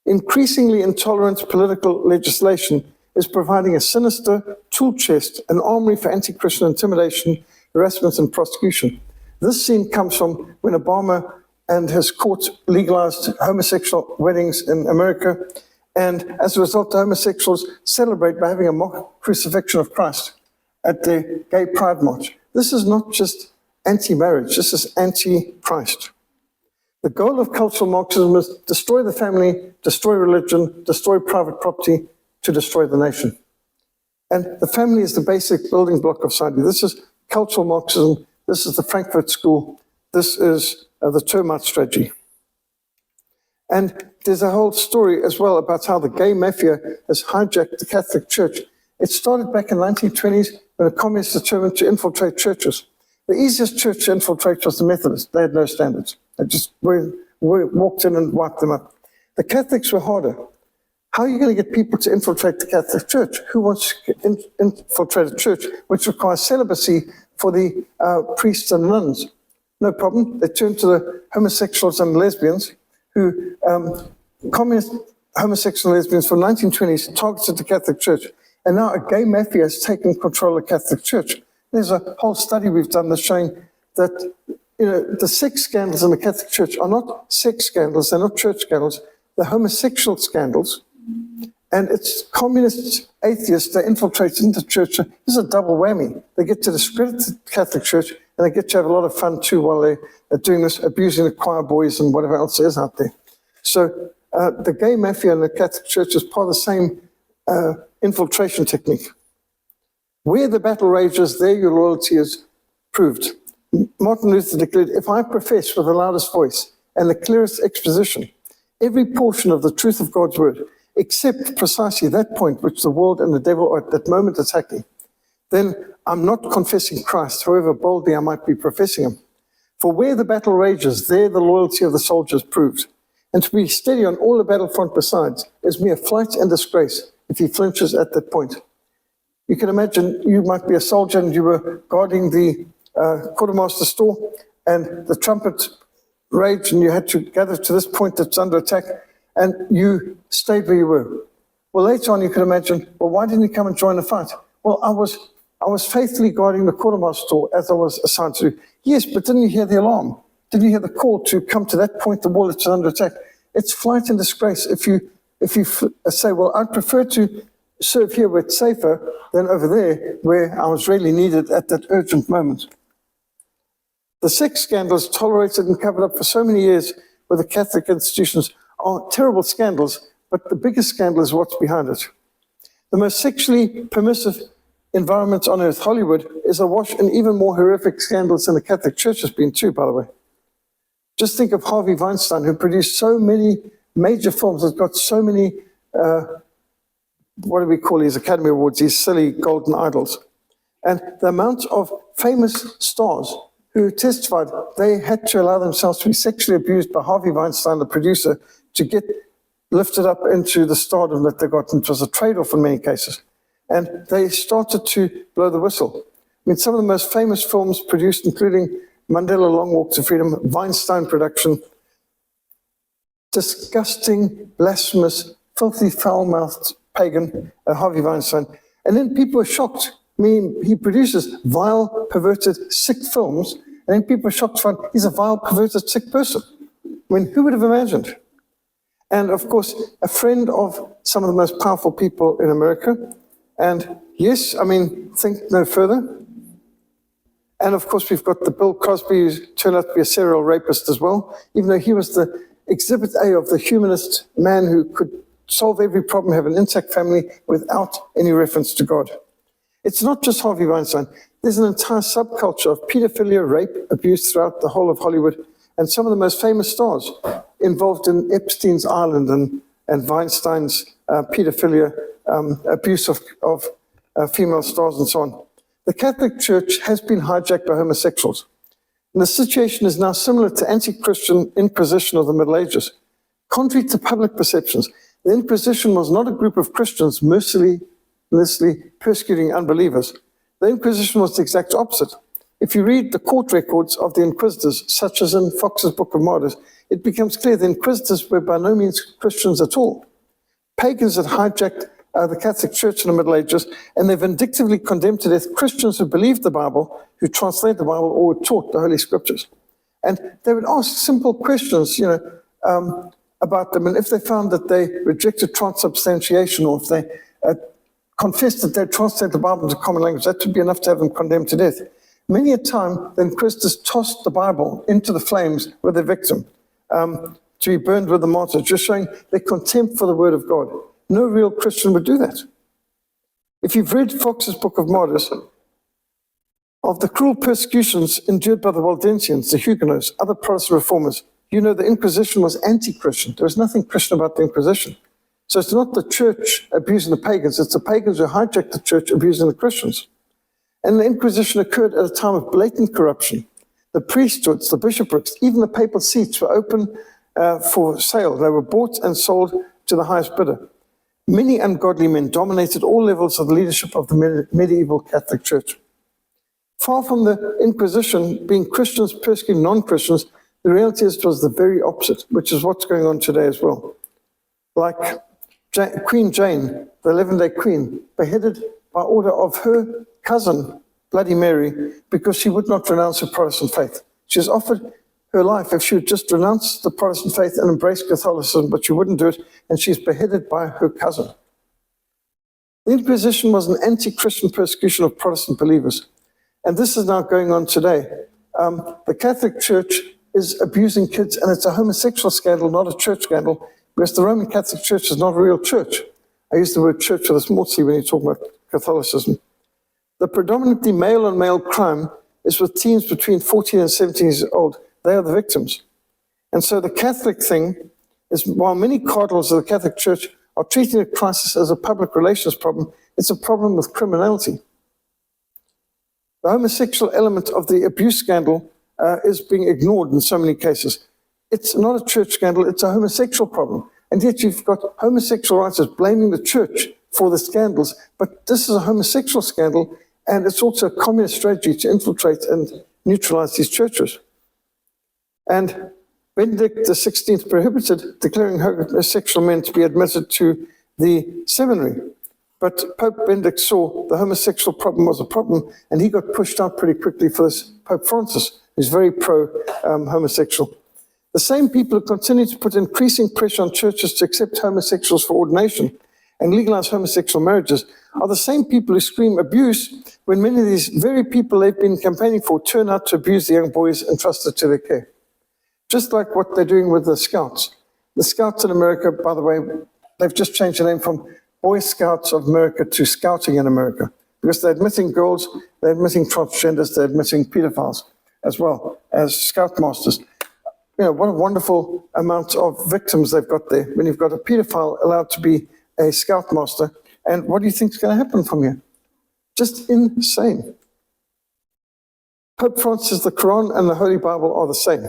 increasingly intolerant political legislation is providing a sinister tool chest, an armory for anti-Christian intimidation, harassment, and prosecution. This scene comes from when Obama and his court legalized homosexual weddings in America, and as a result, the homosexuals celebrate by having a mock crucifixion of Christ at the Gay Pride March. This is not just anti-marriage, this is anti-Christ. The goal of cultural Marxism is destroy the family, destroy religion, destroy private property, to destroy the nation. And the family is the basic building block of society. This is cultural Marxism, this is the Frankfurt School, this is the termite strategy. And there's a whole story as well about how the gay mafia has hijacked the Catholic Church. It started back in the 1920s when the communists determined to infiltrate churches. The easiest church to infiltrate was the Methodists. They had no standards. They just walked in and wiped them up. The Catholics were harder. How are you going to get people to infiltrate the Catholic Church? Who wants to infiltrate a church which requires celibacy for the priests and nuns? No problem. They turned to the homosexuals and lesbians who, communist homosexual lesbians from the 1920s targeted the Catholic Church. And now a gay mafia has taken control of the Catholic Church. There's a whole study we've done that's showing that the sex scandals in the Catholic Church are not sex scandals, they're not church scandals, they're homosexual scandals. And it's communist atheists that infiltrate into church. This is a double whammy. They get to discredit the Catholic Church, and they get to have a lot of fun too while they're doing this, abusing the choir boys and whatever else is out there. So the gay mafia in the Catholic Church is part of the same infiltration technique. Where the battle rages, there your loyalty is proved. Martin Luther declared, if I profess with the loudest voice and the clearest exposition every portion of the truth of God's word, except precisely that point which the world and the devil are at that moment attacking, then I'm not confessing Christ, however boldly I might be professing him. For where the battle rages, there the loyalty of the soldiers proved. And to be steady on all the battlefront besides is mere flight and disgrace if he flinches at that point. You can imagine you might be a soldier and you were guarding the quartermaster store and the trumpet raged and you had to gather to this point that's under attack and you stayed where you were. Well, later on you could imagine, well, why didn't you come and join the fight? Well, I was faithfully guarding the quartermaster store as I was assigned to do. Yes, but didn't you hear the alarm? Didn't you hear the call to come to that point, the wall that's under attack? It's flight and disgrace if you say, well, I'd prefer to serve here where it's safer than over there where I was really needed at that urgent moment. The sex scandals tolerated and covered up for so many years with the Catholic institutions are terrible scandals, but the biggest scandal is what's behind it. The most sexually permissive environment on earth, Hollywood, is awash in even more horrific scandals than the Catholic Church has been too, by the way. Just think of Harvey Weinstein, who produced so many major films, has got so many, what do we call these Academy Awards, these silly golden idols. And the amount of famous stars who testified they had to allow themselves to be sexually abused by Harvey Weinstein, the producer, to get lifted up into the stardom that they got. And it was a trade-off in many cases. And they started to blow the whistle. I mean, some of the most famous films produced, including Mandela Long Walk to Freedom, Weinstein production, disgusting, blasphemous, filthy, foul-mouthed pagan, Harvey Weinstein. And then people were shocked. I mean, he produces vile, perverted, sick films, and then people are shocked to find he's a vile, perverted, sick person. I mean, who would have imagined? And of course, a friend of some of the most powerful people in America. And yes, I mean, think no further. And of course, we've got the Bill Cosby, who turned out to be a serial rapist as well, even though he was the exhibit A of the humanist man who could solve every problem, have an intact family without any reference to God. It's not just Harvey Weinstein. There's an entire subculture of pedophilia, rape, abuse throughout the whole of Hollywood, and some of the most famous stars involved in Epstein's Island and Weinstein's pedophilia, abuse of female stars and so on. The Catholic Church has been hijacked by homosexuals. And the situation is now similar to anti-Christian Inquisition of the Middle Ages. Contrary to public perceptions, the Inquisition was not a group of Christians mercilessly persecuting unbelievers. The Inquisition was the exact opposite. if you read the court records of the inquisitors, such as in Fox's Book of Martyrs, it becomes clear the inquisitors were by no means Christians at all. Pagans had hijacked the Catholic Church in the Middle Ages, and they vindictively condemned to death Christians who believed the Bible, who translated the Bible, or were taught the Holy Scriptures. And they would ask simple questions, about them, and if they found that they rejected transubstantiation, or if they confessed that they translated the Bible into common language, that would be enough to have them condemned to death. Many a time, the inquisitors tossed the Bible into the flames with their victim to be burned with the martyr, just showing their contempt for the Word of God. No real Christian would do that. If you've read Fox's Book of Martyrs, of the cruel persecutions endured by the Waldensians, the Huguenots, other Protestant reformers, you know the Inquisition was anti-Christian. There was nothing Christian about the Inquisition. So it's not the church abusing the pagans, it's the pagans who hijacked the church abusing the Christians. And the Inquisition occurred at a time of blatant corruption. The priesthoods, the bishoprics, even the papal seats were open for sale. They were bought and sold to the highest bidder. Many ungodly men dominated all levels of the leadership of the medieval Catholic Church. Far from the Inquisition being Christians persecuting non-Christians, the reality is it was the very opposite, which is what's going on today as well. Like Queen Jane, the 11th-day Queen, beheaded by order of her cousin, Bloody Mary, because she would not renounce her Protestant faith. She was offered her life if she would just renounce the Protestant faith and embrace Catholicism, but she wouldn't do it, and she's beheaded by her cousin. The Inquisition was an anti-Christian persecution of Protestant believers, and this is now going on today. The Catholic Church is abusing kids, and it's a homosexual scandal, not a church scandal, because the Roman Catholic Church is not a real church. I use the word church with a small c when you talk about Catholicism. The predominantly male-on-male crime is with teens between 14 and 17 years old. They are the victims. And so the Catholic thing is, while many cardinals of the Catholic Church are treating the crisis as a public relations problem, it's a problem with criminality. The homosexual element of the abuse scandal is being ignored in so many cases. It's not a church scandal, it's a homosexual problem. And yet you've got homosexual writers blaming the church for the scandals, but this is a homosexual scandal, and it's also a communist strategy to infiltrate and neutralize these churches. And Benedict XVI prohibited declaring homosexual men to be admitted to the seminary. But Pope Benedict saw the homosexual problem was a problem, and he got pushed out pretty quickly for this. Pope Francis, who's very pro-homosexual. The same people who continue to put increasing pressure on churches to accept homosexuals for ordination and legalize homosexual marriages are the same people who scream abuse when many of these very people they've been campaigning for turn out to abuse the young boys entrusted to their care. Just like what they're doing with the Scouts. The Scouts in America, by the way, they've just changed the name from Boy Scouts of America to Scouting in America, because they're admitting girls, they're admitting transgenders, they're admitting pedophiles as well as Scoutmasters. You know, what a wonderful amount of victims they've got there when you've got a pedophile allowed to be a Scoutmaster. And what do you think is going to happen from here? Just insane. Pope Francis, the Quran and the Holy Bible are the same.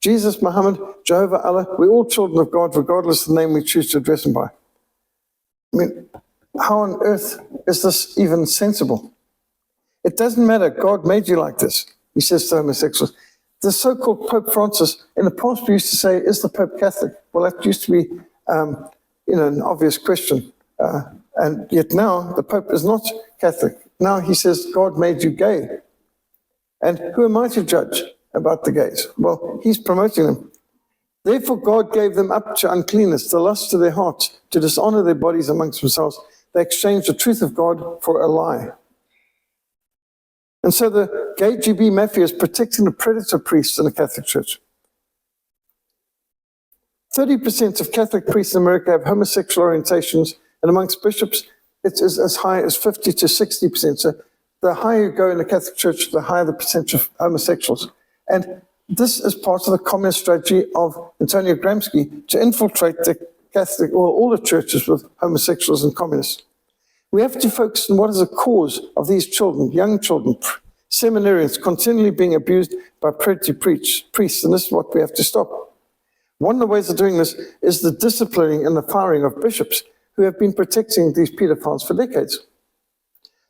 Jesus, Muhammad, Jehovah, Allah, we're all children of God, regardless of the name we choose to address him by. I mean, how on earth is this even sensible? It doesn't matter. God made you like this, he says to homosexuals. The so-called Pope Francis, in the past we used to say, is the Pope Catholic? Well, that used to be an obvious question. And yet now the Pope is not Catholic. Now he says, God made you gay. And who am I to judge about the gays? Well, he's promoting them. Therefore, God gave them up to uncleanness, the lust of their hearts, to dishonor their bodies amongst themselves. They exchanged the truth of God for a lie. And so the gay GB mafia is protecting the predator priests in the Catholic Church. 30% of Catholic priests in America have homosexual orientations, and amongst bishops, it is as high as 50 to 60%. So the higher you go in the Catholic Church, the higher the percentage of homosexuals. And this is part of the communist strategy of Antonio Gramsci to infiltrate the Catholic, or all the churches with homosexuals and communists. We have to focus on what is the cause of these children, young children, seminarians, continually being abused by predatory priests, and this is what we have to stop. One of the ways of doing this is the disciplining and the firing of bishops who have been protecting these pedophiles for decades.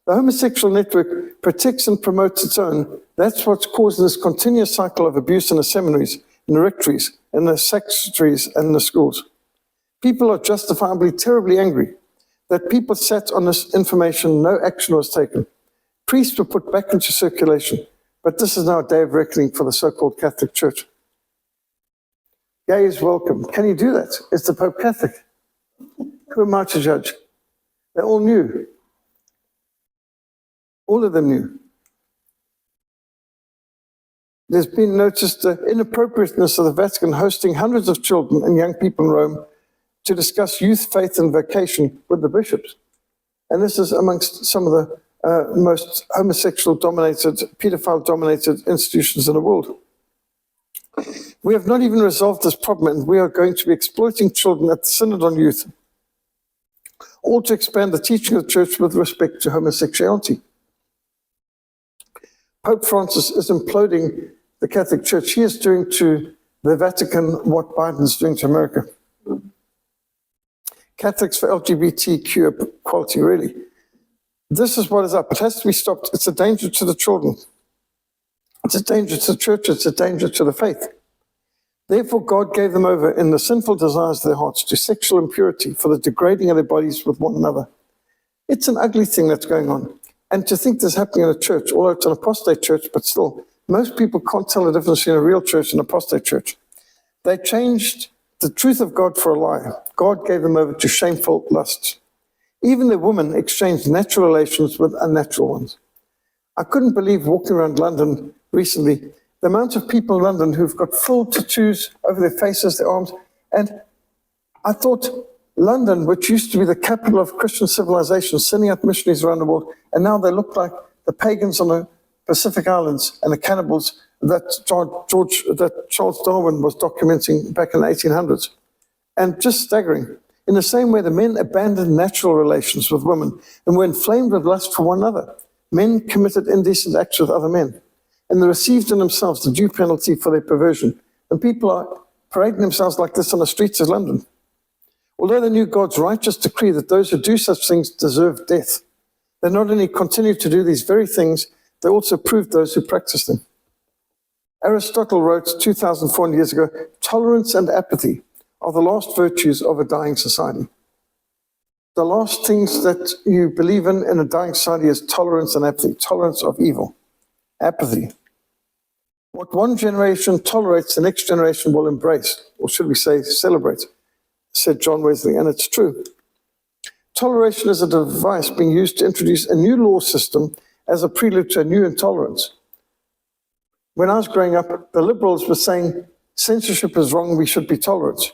The homosexual network protects and promotes its own. That's what's causing this continuous cycle of abuse in the seminaries, in the rectories, in the secretaries, and in the schools. People are justifiably terribly angry that people sat on this information, no action was taken. Priests were put back into circulation, but this is now a day of reckoning for the so-called Catholic Church. Gay is welcome. Can you do that? Is the Pope Catholic? Who am I to judge? They all knew. All of them knew. There's been noticed the inappropriateness of the Vatican hosting hundreds of children and young people in Rome to discuss youth, faith, and vocation with the bishops. And this is amongst some of the most homosexual-dominated, pedophile-dominated institutions in the world. We have not even resolved this problem, and we are going to be exploiting children at the Synod on Youth, all to expand the teaching of the Church with respect to homosexuality. Pope Francis is imploding the Catholic Church. He is doing to the Vatican what Biden is doing to America. Catholics for LGBTQ equality, really. This is what is up. It has to be stopped. It's a danger to the children. It's a danger to the church. It's a danger to the faith. Therefore, God gave them over in the sinful desires of their hearts to sexual impurity for the degrading of their bodies with one another. It's an ugly thing that's going on. And to think this is happening in a church, although it's an apostate church, but still, most people can't tell the difference between a real church and an apostate church. They changed the truth of God for a lie. God gave them over to shameful lusts. Even the women exchanged natural relations with unnatural ones. I couldn't believe walking around London recently, the amount of people in London who've got full tattoos over their faces, their arms, and I thought London, which used to be the capital of Christian civilization, sending out missionaries around the world, and now they look like the pagans on the Pacific Islands and the cannibals that Charles Darwin was documenting back in the 1800s. And just staggering. In the same way, the men abandoned natural relations with women and were inflamed with lust for one another. Men committed indecent acts with other men, and they received in themselves the due penalty for their perversion. And people are parading themselves like this on the streets of London. Although they knew God's righteous decree that those who do such things deserve death, they not only continued to do these very things, they also proved those who practice them. Aristotle wrote 2,400 years ago, tolerance and apathy are the last virtues of a dying society. The last things that you believe in a dying society is tolerance and apathy, tolerance of evil, apathy. What one generation tolerates, the next generation will embrace, or should we say celebrate, said John Wesley, and it's true. Toleration is a device being used to introduce a new law system as a prelude to a new intolerance. When I was growing up, the liberals were saying censorship is wrong, we should be tolerant.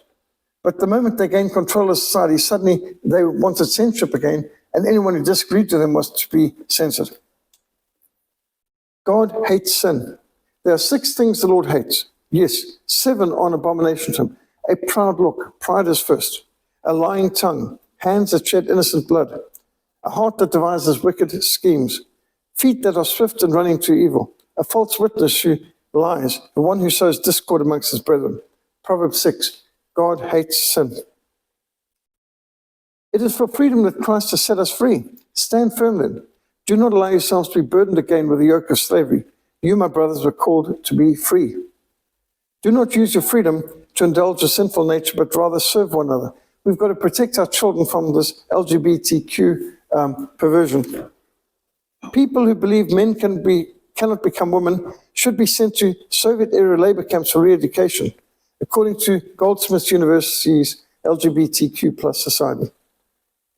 But the moment they gained control of society, suddenly they wanted censorship again, and anyone who disagreed with them was to be censored. God hates sin. There are 6 things the Lord hates. Yes, 7 are an abomination to him. A proud look, pride is first. A lying tongue, hands that shed innocent blood. A heart that devises wicked schemes. Feet that are swift in running to evil. A false witness who lies. The one who sows discord amongst his brethren. Proverbs 6. God hates sin. It is for freedom that Christ has set us free. Stand firm then. Do not allow yourselves to be burdened again with the yoke of slavery. You, my brothers, were called to be free. Do not use your freedom to indulge a sinful nature, but rather serve one another. We've got to protect our children from this LGBTQ perversion. People who believe men cannot become women should be sent to Soviet-era labor camps for re-education, according to Goldsmiths University's LGBTQ plus society.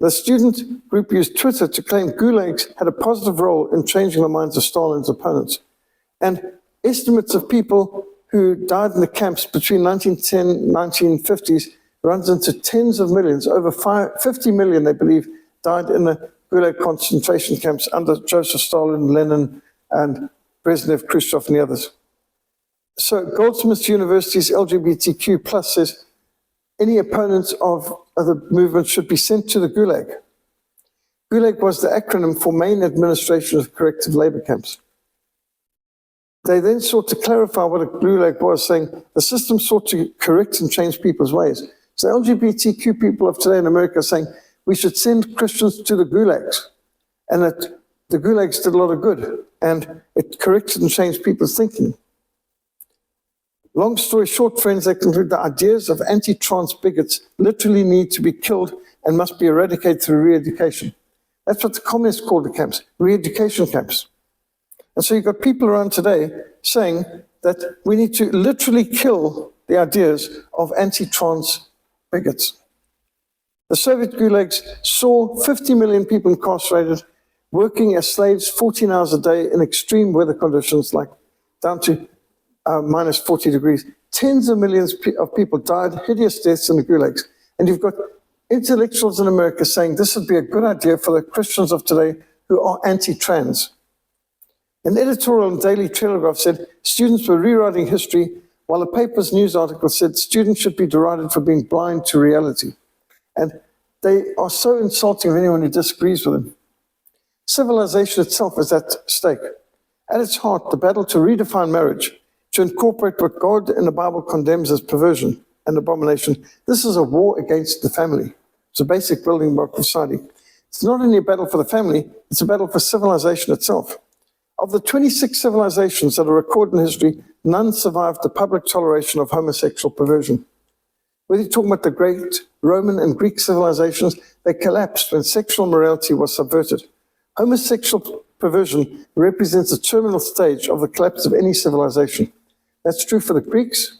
The student group used Twitter to claim gulags had a positive role in changing the minds of Stalin's opponents. And estimates of people who died in the camps between 1910 and 1950s runs into tens of millions. Over 50 million, they believe, died in the Gulag concentration camps under Joseph Stalin, Lenin, and Brezhnev, Khrushchev, and the others. So Goldsmiths University's LGBTQ plus says any opponents of the movement should be sent to the Gulag. Gulag was the acronym for Main Administration of Corrective Labor Camps. They then sought to clarify what a Gulag was, saying the system sought to correct and change people's ways. So LGBTQ people of today in America are saying we should send Christians to the Gulags, and that the gulags did a lot of good, and it corrected and changed people's thinking. Long story short, friends, they conclude the ideas of anti-trans bigots literally need to be killed and must be eradicated through re-education. That's what the communists called the camps, re-education camps. And so you've got people around today saying that we need to literally kill the ideas of anti-trans bigots. The Soviet gulags saw 50 million people incarcerated, working as slaves 14 hours a day in extreme weather conditions, like down to minus 40 degrees. Tens of millions of people died hideous deaths in the gulags. And you've got intellectuals in America saying this would be a good idea for the Christians of today who are anti-trans. An editorial in Daily Telegraph said students were rewriting history, while the paper's news article said students should be derided for being blind to reality. And they are so insulting of anyone who disagrees with them. Civilization itself is at stake. At its heart, the battle to redefine marriage, to incorporate what God in the Bible condemns as perversion and abomination. This is a war against the family. It's a basic building block of society. It's not only a battle for the family, it's a battle for civilization itself. Of the 26 civilizations that are recorded in history, none survived the public toleration of homosexual perversion. Whether you're talking about the great Roman and Greek civilizations, they collapsed when sexual morality was subverted. Homosexual perversion represents the terminal stage of the collapse of any civilization. That's true for the Greeks,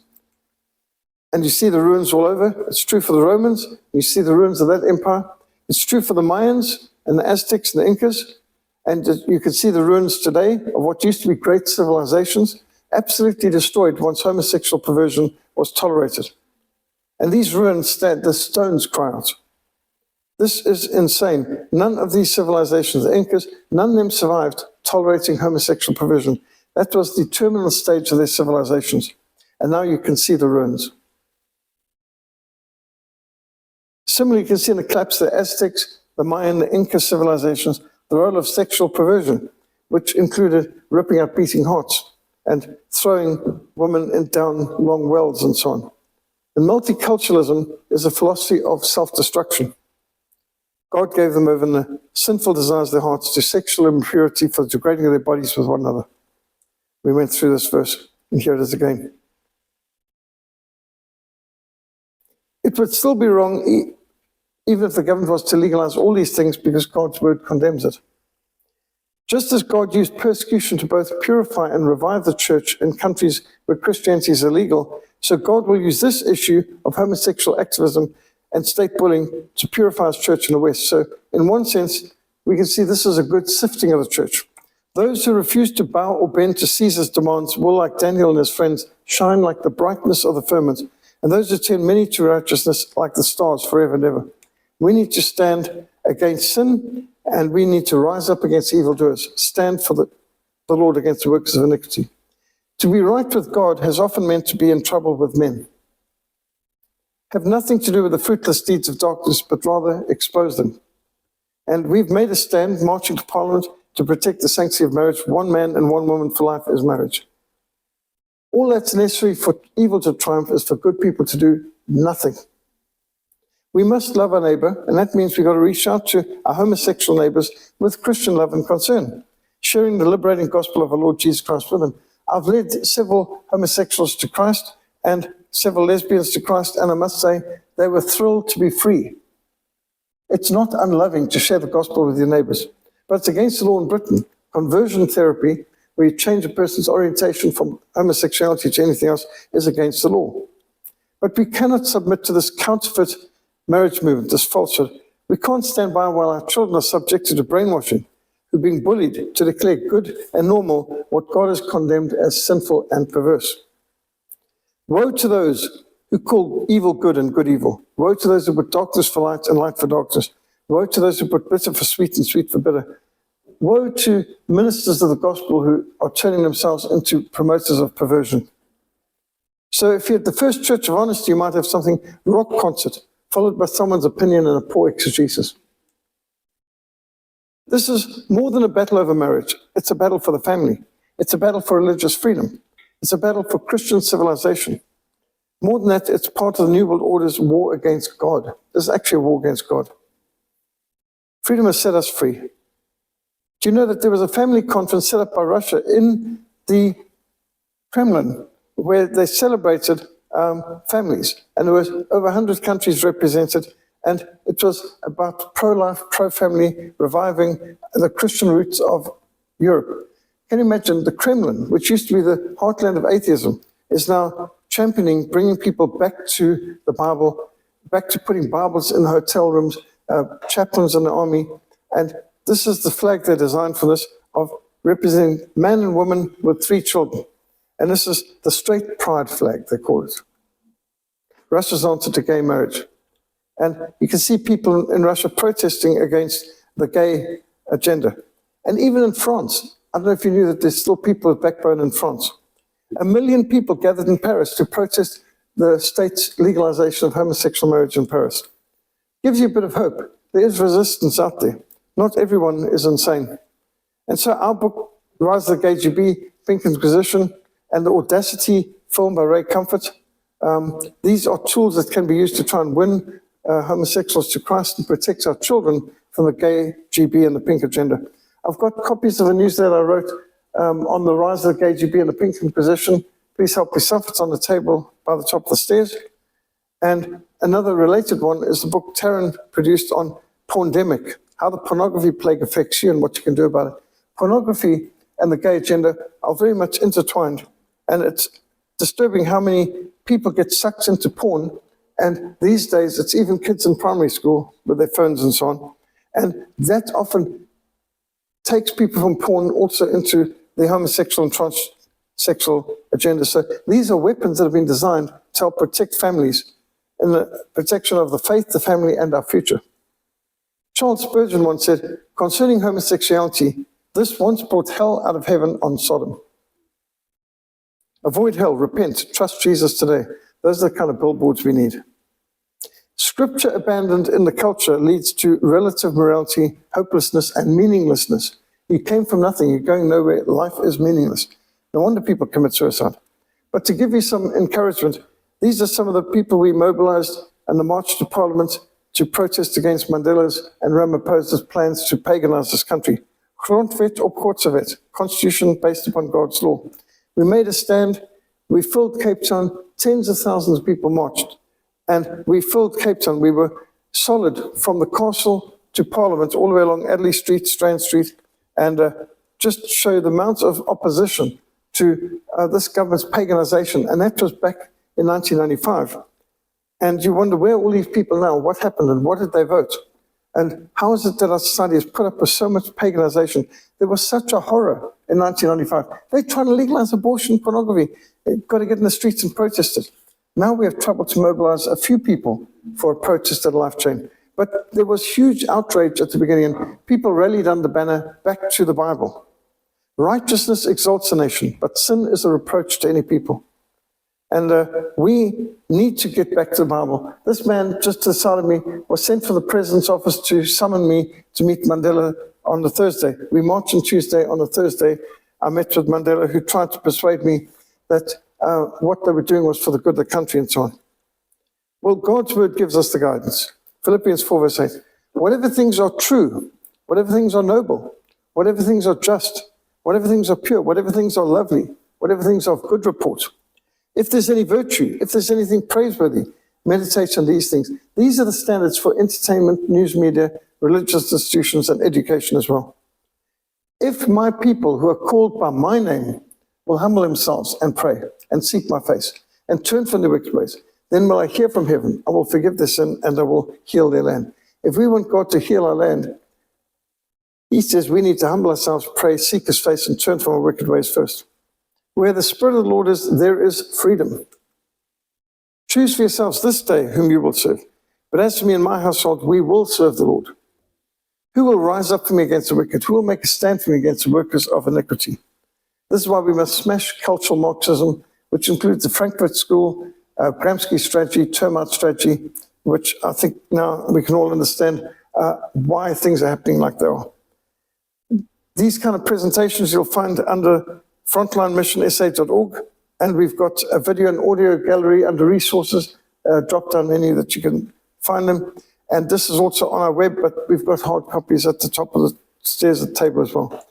and you see the ruins all over. It's true for the Romans, you see the ruins of that empire. It's true for the Mayans and the Aztecs and the Incas, and you can see the ruins today of what used to be great civilizations, absolutely destroyed once homosexual perversion was tolerated. And these ruins stand, the stones cry out. This is insane. None of these civilizations, the Incas, none of them survived tolerating homosexual perversion. That was the terminal stage of their civilizations. And now you can see the ruins. Similarly, you can see in the collapse of the Aztecs, the Mayan, the Inca civilizations, the role of sexual perversion, which included ripping out beating hearts and throwing women down long wells and so on. And multiculturalism is a philosophy of self-destruction. God gave them over in the sinful desires of their hearts to sexual impurity for degrading their bodies with one another. We went through this verse, and here it is again. It would still be wrong even if the government was to legalize all these things because God's word condemns it. Just as God used persecution to both purify and revive the church in countries where Christianity is illegal, so God will use this issue of homosexual activism and state bullying to purify his church in the West. So in one sense, we can see this is a good sifting of the church. Those who refuse to bow or bend to Caesar's demands will, like Daniel and his friends, shine like the brightness of the firmament, and those who turn many to righteousness like the stars forever and ever. We need to stand against sin, and we need to rise up against evildoers, stand for the Lord against the workers of iniquity. To be right with God has often meant to be in trouble with men. Have nothing to do with the fruitless deeds of darkness, but rather expose them. And we've made a stand, marching to Parliament, to protect the sanctity of marriage. One man and one woman for life is marriage. All that's necessary for evil to triumph is for good people to do nothing. We must love our neighbor, and that means we've got to reach out to our homosexual neighbors with Christian love and concern, sharing the liberating gospel of our Lord Jesus Christ with them. I've led several homosexuals to Christ and several lesbians to Christ, and I must say they were thrilled to be free. It's not unloving to share the gospel with your neighbors, but it's against the law in Britain. Conversion therapy, where you change a person's orientation from homosexuality to anything else, is against the law. But we cannot submit to this counterfeit marriage movement, this falsehood. We can't stand by while our children are subjected to brainwashing, who are being bullied to declare good and normal what God has condemned as sinful and perverse. Woe to those who call evil good and good evil. Woe to those who put darkness for light and light for darkness. Woe to those who put bitter for sweet and sweet for bitter. Woe to ministers of the gospel who are turning themselves into promoters of perversion. So if you're at the First Church of Honesty, you might have something rock concert, followed by someone's opinion and a poor exegesis. This is more than a battle over marriage. It's a battle for the family. It's a battle for religious freedom. It's a battle for Christian civilization. More than that, it's part of the New World Order's war against God. This is actually a war against God. Freedom has set us free. Do you know that there was a family conference set up by Russia in the Kremlin where they celebrated families, and there was over 100 countries represented, and it was about pro-life, pro-family, reviving the Christian roots of Europe. Can you imagine the Kremlin, which used to be the heartland of atheism, is now championing bringing people back to the Bible, back to putting Bibles in hotel rooms, chaplains in the army, and this is the flag they designed for this, of representing man and woman with 3 children. And this is the straight pride flag, they call it. Russia's answer to gay marriage. And you can see people in Russia protesting against the gay agenda. And even in France, I don't know if you knew that there's still people with backbone in France. 1 million people gathered in Paris to protest the state's legalization of homosexual marriage in Paris. Gives you a bit of hope. There is resistance out there. Not everyone is insane. And so our book, Rise of the Gay GB, Pink Inquisition, and the Audacity film by Ray Comfort, these are tools that can be used to try and win homosexuals to Christ and protect our children from the gay GB and the pink agenda. I've got copies of a newsletter I wrote on the Rise of the Gay GB and the Pink Inquisition. Please help yourself. It's on the table by the top of the stairs. And another related one is the book Taryn produced on Porndemic, how the pornography plague affects you and what you can do about it. Pornography and the gay agenda are very much intertwined, and it's disturbing how many people get sucked into porn, and these days it's even kids in primary school with their phones and so on, and that often takes people from porn also into the homosexual and transsexual agenda. So these are weapons that have been designed to help protect families in the protection of the faith, the family, and our future. Charles Spurgeon once said, concerning homosexuality, this once brought hell out of heaven on Sodom. Avoid hell, repent, trust Jesus today. Those are the kind of billboards we need. Scripture abandoned in the culture leads to relative morality, hopelessness, and meaninglessness. You came from nothing, you're going nowhere, life is meaningless. No wonder people commit suicide. But to give you some encouragement, these are some of the people we mobilized in the March to Parliament to protest against Mandela's and Ramaphosa's plans to paganize this country. Grondwet op Kortsevet, constitution based upon God's law. We made a stand, we filled Cape Town, tens of thousands of people marched, and we filled Cape Town. We were solid from the castle to Parliament, all the way along Adderley Street, Strand Street, and just show the amount of opposition to this government's paganization, and that was back in 1995. And you wonder, where are all these people now? What happened and what did they vote? And how is it that our society has put up with so much paganization? There was such a horror in 1995. They're trying to legalize abortion, pornography. They've got to get in the streets and protest it. Now we have trouble to mobilize a few people for a protest at Life Chain. But there was huge outrage at the beginning, and people rallied under the banner, back to the Bible. Righteousness exalts a nation, but sin is a reproach to any people. And we need to get back to the Bible. This man just to the side of me was sent from the president's office to summon me to meet Mandela on the Thursday. We marched on Tuesday. On the Thursday, I met with Mandela, who tried to persuade me that what they were doing was for the good of the country and so on. Well, God's word gives us the guidance. Philippians 4 verse 8. Whatever things are true, whatever things are noble, whatever things are just, whatever things are pure, whatever things are lovely, whatever things are of good report, if there's any virtue, if there's anything praiseworthy, meditate on these things. These are the standards for entertainment, news media, religious institutions, and education as well. If my people who are called by my name will humble themselves and pray and seek my face and turn from their wicked ways, then will I hear from heaven, I will forgive their sin, and I will heal their land. If we want God to heal our land, he says we need to humble ourselves, pray, seek his face, and turn from our wicked ways first. Where the Spirit of the Lord is, there is freedom. Choose for yourselves this day whom you will serve. But as for me and my household, we will serve the Lord. Who will rise up for me against the wicked? Who will make a stand for me against the workers of iniquity? This is why we must smash cultural Marxism, which includes the Frankfurt School, Gramsci Strategy, Termite Strategy, which I think now we can all understand why things are happening like they are. These kind of presentations you'll find under frontlinemissionsa.org, and we've got a video and audio gallery under resources, drop-down menu that you can find them. And this is also on our web, but we've got hard copies at the top of the upstairs at the table as well.